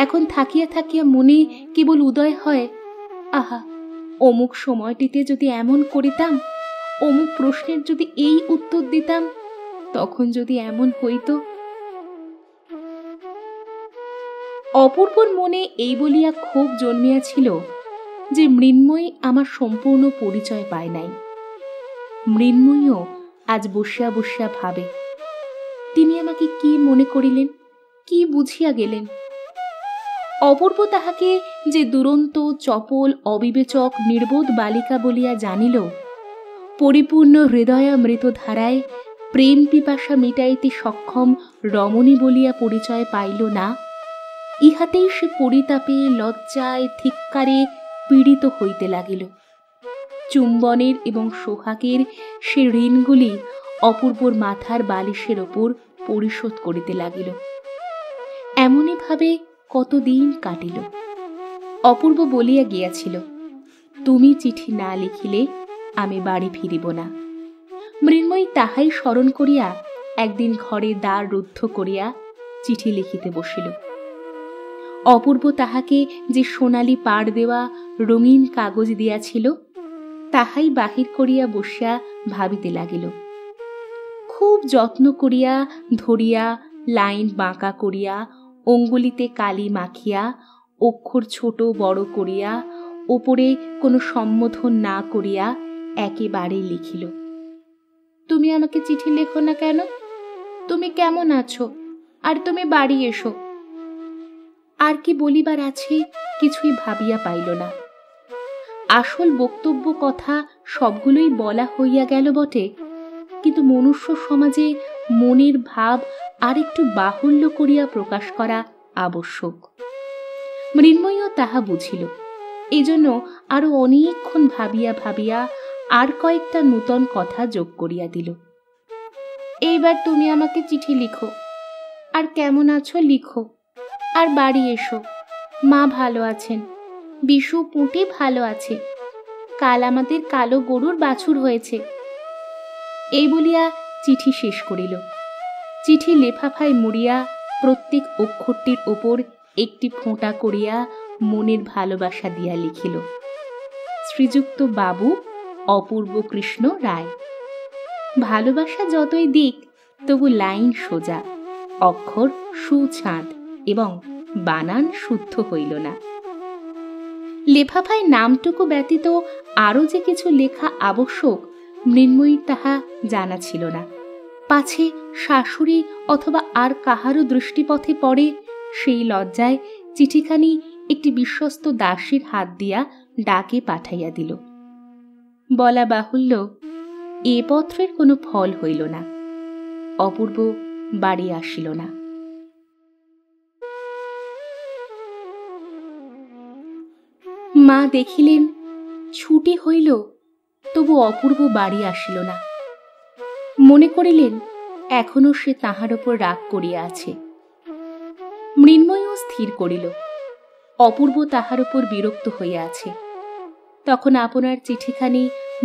এখন থাকিয়া থাকিয়া মনে কেবল উদয় হয়, আহা, অমুক সময়টিতে যদি এমন করিতাম, অমুক প্রশ্নের যদি এই উত্তর দিতাম, তখন যদি এমন হইত। অপূর্বর মনে এই বলিয়া ক্ষোভ জন্মিয়াছিল যে মৃন্ময়ী আমার সম্পূর্ণ পরিচয় পায় নাই। মৃন্ময়ীও আজ বসিয়া বসিয়া ভাবে, তিনি আমাকে কি মনে করিলেন, কি বুঝিয়া গেলেন। অপূর্ব তাহাকে যে দুরন্ত, চপল, অবিবেচক, নির্বোধ বালিকা বলিয়া জানিল, পরিপূর্ণ হৃদয়ামৃত ধারায় প্রেম পিপাসা মিটাইতে সক্ষম রমণী বলিয়া পরিচয় পাইল না, ইহাতেই সে পরিতাপে, লজ্জায়, ধিক্কারে পীড়িত হইতে লাগিল। চুম্বনের এবং সোহাগের সে ঋণগুলি অপূর্বর মাথার বালিশের ওপর পরিশোধ করিতে লাগিল। এমনই ভাবে কতদিন কাটিল। অপূর্ব বলিয়া গিয়াছিল, তুমি চিঠি না লিখিলে আমি বাড়ি ফিরিব না। মৃন্ময়ী তাহাই স্মরণ করিয়া একদিন ঘরে দ্বার রুদ্ধ করিয়া চিঠি লিখিতে বসিল। অপূর্ব তাহাকে যে সোনালি পাড় দেওয়া রঙিন কাগজ দিয়াছিল, তাহাই বাহির করিয়া বসিয়া ভাবিতে লাগিল। খুব যত্ন করিয়া ধরিয়া, লাইন বাঁকা করিয়া, অঙ্গুলিতে কালি মাখিয়া, অক্ষর ছোট বড় করিয়া, ওপরে কোনো সম্বোধন না করিয়া একেবারে লিখিল, তুমি আমাকে চিঠি লেখো না কেন? তুমি কেমন আছো? আর তুমি বাড়ি এসো। আর কি বলিবার আছে কিছুই ভাবিয়া পাইল না। আসল বক্তব্য কথা সবগুলোই বলা হইয়া গেল বটে, কিন্তু মনুষ্য সমাজে মনের ভাব আর একটু বাহুল্য করিয়া প্রকাশ করা আবশ্যক। মৃন্ময়ীও তাহা বুঝিল। এজন্য আরো অনেকক্ষণ ভাবিয়া ভাবিয়া আর কয়েকটা নূতন কথা যোগ করিয়া দিল। এইবার তুমি আমাকে চিঠি লিখো, আর কেমন আছো লিখো, আর বাড়ি এসো। মা ভালো আছেন, বিশু পুঁটি ভালো আছে, কাল আমাদের কালো গরুর বাছুর হয়েছে। এই বলিয়া চিঠি শেষ করিল। চিঠি লেফাফায় মুড়িয়া প্রত্যেক অক্ষরটির ওপর একটি ফোঁটা করিয়া মনের ভালোবাসা দিয়া লিখিল, শ্রীযুক্ত বাবু অপূর্ব কৃষ্ণ রায়। ভালোবাসা যতই দিক, তবু লাইন সোজা, অক্ষর সুছাঁদ এবং বানান শুদ্ধ হইল না। লেফাফায় নামটুকু ব্যতীত আরও যে কিছু লেখা আবশ্যক, মৃন্ময়ীর তাহা জানা ছিল না। পাছে শাশুড়ি অথবা আর কাহারও দৃষ্টিপথে পড়ে, সেই লজ্জায় চিঠিখানি একটি বিশ্বস্ত দাসীর হাত দিয়া ডাকে পাঠাইয়া দিল। বলা বাহুল্য, এ পত্রের কোনো ফল হইল না। অপূর্ব বাড়ি আসিল না। মা দেখিলেন ছুটি হইল, তবু অপূর্ব বাড়ি আসিল না। মনে করিলেন এখনো সে তাহার উপর রাগ করিয়া আছে। মৃন্ময়ীও স্থির করিল অপূর্ব তাহার উপর বিরক্ত হইয়া আছে। তখন আপনার চিঠিখানি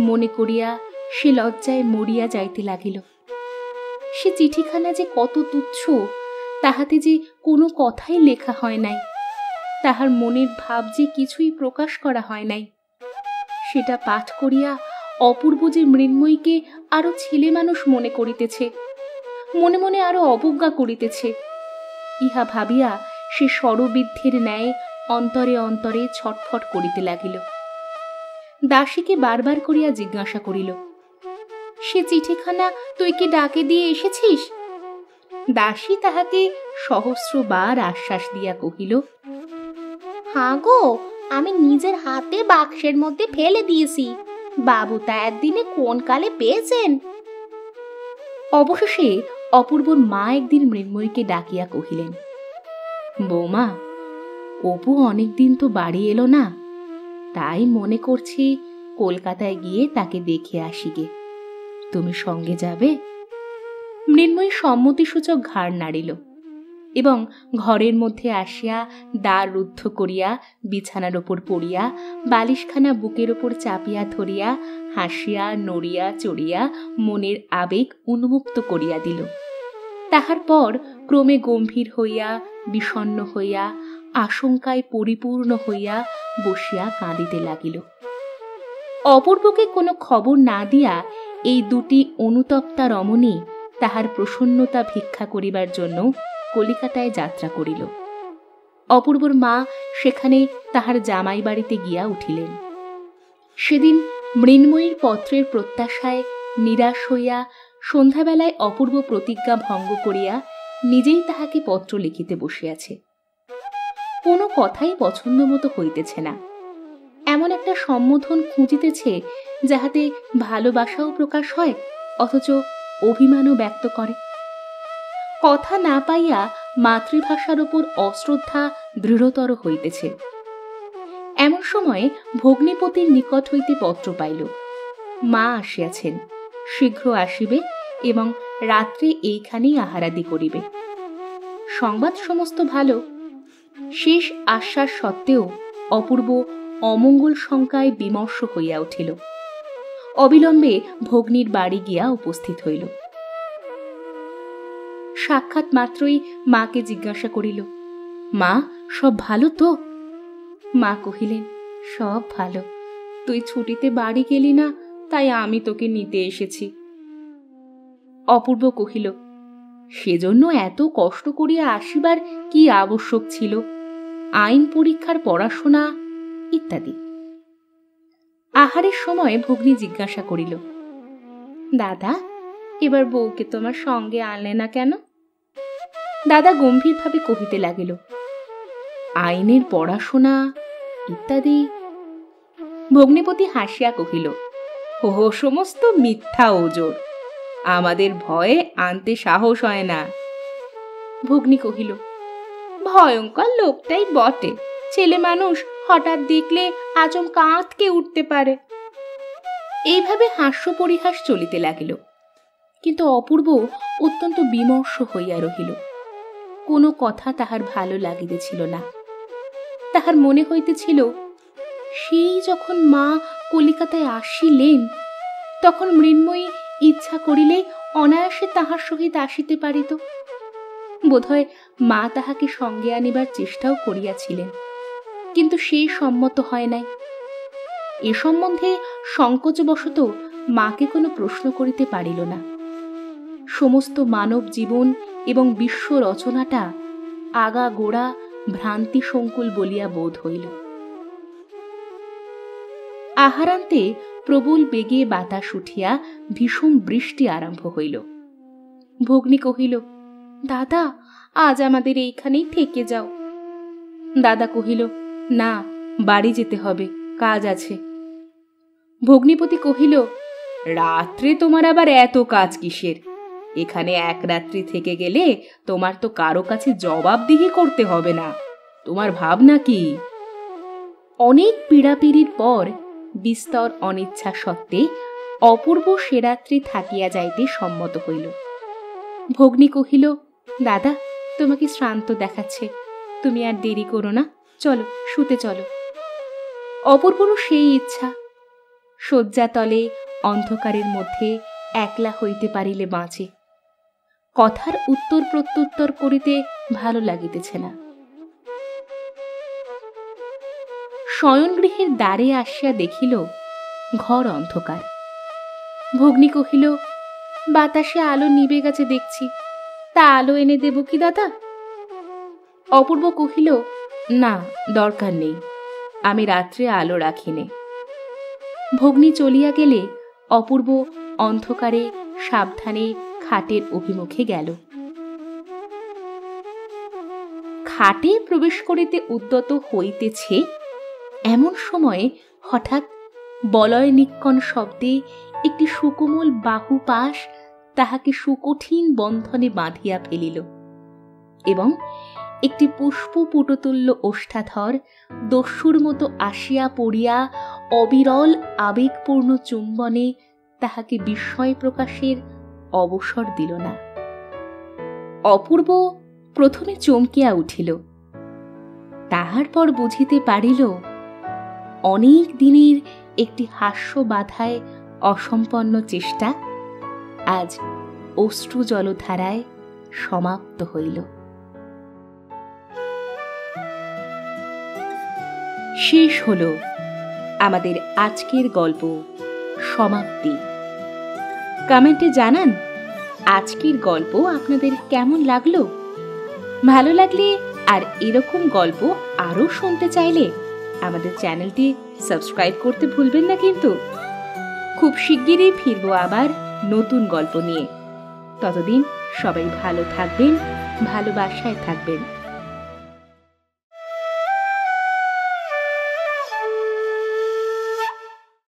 মনে করিয়া সে লজ্জায় মরিয়া যাইতে লাগিল। সে চিঠিখানা যে কত তুচ্ছ, তাহাতে যে কোনো কথাই লেখা হয় নাই, তাহার মনের ভাব যে কিছুই প্রকাশ করা হয় নাই, সেটা পাঠ করিয়া অপূর্ব যে মৃন্ময়ীকে আরো ছেলে মানুষ মনে করিতেছে, মনে মনে আরো অবজ্ঞা করিতেছে, ইহা ভাবিয়া সে শরবৃদ্ধের ন্যায় অন্তরে অন্তরে ছটফট করিতে লাগিল। দাসীকে বারবার করিয়া জিজ্ঞাসা করিল, সে চিঠিখানা তুই কি ডাকে দিয়ে এসেছিস? দাসী তাহাকে সহস্রবার আশ্বাস দিয়া কহিল, হাঁ গো, আমি নিজের হাতে বাক্সের মধ্যে ফেলে দিয়েছি, বাবু তা একদিনে কোন কালে পেয়েছেন। অবশেষে অপূর্বর মা একদিন মৃন্ময়ীকে ডাকিয়া কহিলেন, বৌমা, অপু অনেকদিন তো বাড়ি এলো না, তাই মনে করছি কলকাতায় গিয়ে তাকে দেখে আসি গে, তুমি সঙ্গে যাবে? মৃন্ময়ী সম্মতিসূচক ঘাড় নাড়িল। এবং ঘরের মধ্যে আসিয়া দ্বার রুদ্ধ করিয়া বিছানার ওপর পড়িয়া বালিশখানা বুকের ওপর চাপিয়া ধরিয়া হাসিয়া নড়িয়া চড়িয়া মনের আবেগ উন্মুক্ত করিয়া দিল। তাহার পর ক্রমে গম্ভীর হইয়া বিষণ্ণ হইয়া আশঙ্কায় পরিপূর্ণ হইয়া বসিয়া কাঁদিতে লাগিল। অপূর্বকে কোনো খবর না দিয়া এই দুটি অনুতপ্তা রমণী তাহার প্রসন্নতা ভিক্ষা করিবার জন্য কলিকাতায় যাত্রা করিল। অপূর্বর মা সেখানে তাহার জামাই বাড়িতে গিয়া উঠিলেন। সেদিন মৃন্ময়ীর পত্রের প্রত্যাশায় নিরাশ হইয়া সন্ধ্যাবেলায় অপূর্ব প্রতিজ্ঞা ভঙ্গ করিয়া নিজেই তাহাকে পত্র লিখিতে বসিয়াছে। কোনো কথাই পছন্দ মতো হইতেছে না। এমন একটা সম্বোধন খুঁজিতেছে যাহাতে ভালোবাসাও প্রকাশ হয় অথচ অভিমানও ব্যক্ত করে। কথা না পাইয়া মাতৃভাষার ওপর অশ্রদ্ধা দৃঢ়তর হইতেছে। এমন সময়ে ভগ্নিপতির নিকট হইতে পত্র পাইল, মা আসিয়াছেন, শীঘ্র আসিবে এবং রাত্রে এইখানেই আহারাদি করিবে। সংবাদ সমস্ত ভালো। শেষ আশ্বাস সত্ত্বেও অপূর্ব অমঙ্গল শঙ্কায় বিমর্ষ হইয়া উঠিল। অবিলম্বে ভগ্নীর বাড়ি গিয়া উপস্থিত হইল। সাক্ষাৎ মাত্রই মাকে জিজ্ঞাসা করিল, মা, সব ভালো তো? মা কহিলেন, সব ভালো। তুই ছুটিতে বাড়ি গেলি না, তাই আমি তোকে নিতে এসেছি। অপূর্ব কহিল, সেজন্য এত কষ্ট করিয়া আসিবার কি আবশ্যক ছিল? আইন পরীক্ষার পড়াশোনা ইত্যাদি। আহারের সময় ভগ্নী জিজ্ঞাসা করিল, দাদা, এবার বউকে তোমার সঙ্গে আনলে না কেন? দাদা গম্ভীরভাবে কহিতে লাগিল, আইনের পড়াশোনা ইত্যাদি। ভগ্নিপতি হাসিয়া কহিল, ও সমস্ত মিথ্যা ওজোর, আমাদের ভয়ে আনতে সাহস হয় না। ভগ্নী কহিল, ভয়ঙ্কর লোকটাই বটে, ছেলে মানুষ হঠাৎ দেখলে আচমকা আঁতকে উঠতে পারে। এইভাবে হাস্য পরিহাস চলিতে লাগিল। কিন্তু অপূর্ব অত্যন্ত বিমর্ষ হইয়া রহিল। কোনো কথা তাহার ভালো লাগিতেছিল না। তাহার মনে হইতেছিল, সেই যখন মা কলিকাতায় আসিলেন, তখন মৃন্ময়ী ইচ্ছা করিলে অনায়াসে তাহার সহিত আসিতে পারিত। বোধহয় মা তাহাকে সঙ্গে আনিবার চেষ্টাও করিয়াছিলেন, কিন্তু সে সম্মত হয় নাই। এ সম্বন্ধে সংকোচবশত মাকে কোনো প্রশ্ন করিতে পারিল না। সমস্ত মানব জীবন এবং বিশ্ব রচনাটা আগা গোড়া ভ্রান্তি সংকুল বলিয়া বোধ হইল। আহারান্তে প্রবল বেগে বাতাস উঠিয়া ভীষণ বৃষ্টি আরম্ভ হইল। ভগ্নী কহিল, দাদা, আজ আমাদের এইখানেই থেকে যাও। দাদা কহিল, না, বাড়ি যেতে হবে, কাজ আছে। ভগ্নিপতি কহিল, রাত্রে তোমার আবার এত কাজ কিসের? এখানে এক রাত্রি থেকে গেলে তোমার তো কারো কাছে জবাবদিহি করতে হবে না। তোমার ভাবনা কি? অনেক পীড়াপিড়ির পর বিস্তর অনিচ্ছা সত্ত্বে অপূর্ব সে রাত্রি থাকিয়া যাইতে সম্মত হইল। ভগ্নী কহিল, দাদা, তোমাকে শ্রান্ত দেখাচ্ছে, তুমি আর দেরি করো না, চলো, শুতে চলো। অপূর্বরও সেই ইচ্ছা। শয্যাতলে অন্ধকারের মধ্যে একলা হইতে পারিলে বাঁচে। কথার উত্তর প্রত্যুত্তর করিতে ভালো লাগিতেছে না। শয়নগৃহের দ্বারে আসিয়া দেখিল ঘর অন্ধকার। ভগ্নী কহিল, বাতাসে আলো নিবে গেছে দেখছি, তা আলো এনে দেব কি দাদা? অপূর্ব কহিল, না, দরকার নেই, আমি রাত্রে আলো রাখিনি। ভগ্নী চলিয়া গেলে অপূর্ব অন্ধকারে সাবধানে খাটের অভিমুখে গেল। খাটে প্রবেশ করিতে উদ্যত হইতেছে এমন সময়ে হঠাৎ বলয় নিক্কণ শব্দে একটি সুকোমল বাহু পাশ তাহাকে সুকঠিন বন্ধনে বাঁধিয়া ফেলিল এবং একটি পুষ্পপুটতুল্য ওষ্ঠাধর দস্যুর মতো আসিয়া পড়িয়া অবিরল আবেগপূর্ণ চুম্বনে তাহাকে বিস্ময় প্রকাশের অবসর দিল না। অপূর্ব প্রথমে চমকিয়া উঠিল, তাহার পর বুঝিতে পারিল অনেক দিনের একটি হাস্য বাধায় অসম্পন্ন চেষ্টা আজ অশ্রু জলধারায় সমাপ্ত হইল। শেষ হল আমাদের আজকের গল্প সমাপ্তি। কমেন্টে জানান আজকের গল্প আপনাদের কেমন লাগলো। ভালো লাগলে আর এরকম গল্প আরও শুনতে চাইলে আমাদের চ্যানেলটি সাবস্ক্রাইব করতে ভুলবেন না কিন্তু। খুব শিগগিরই ফিরবো আবার নতুন গল্প নিয়ে। ততদিন সবাই ভালো থাকবেন, ভালোবাসায় থাকবেন।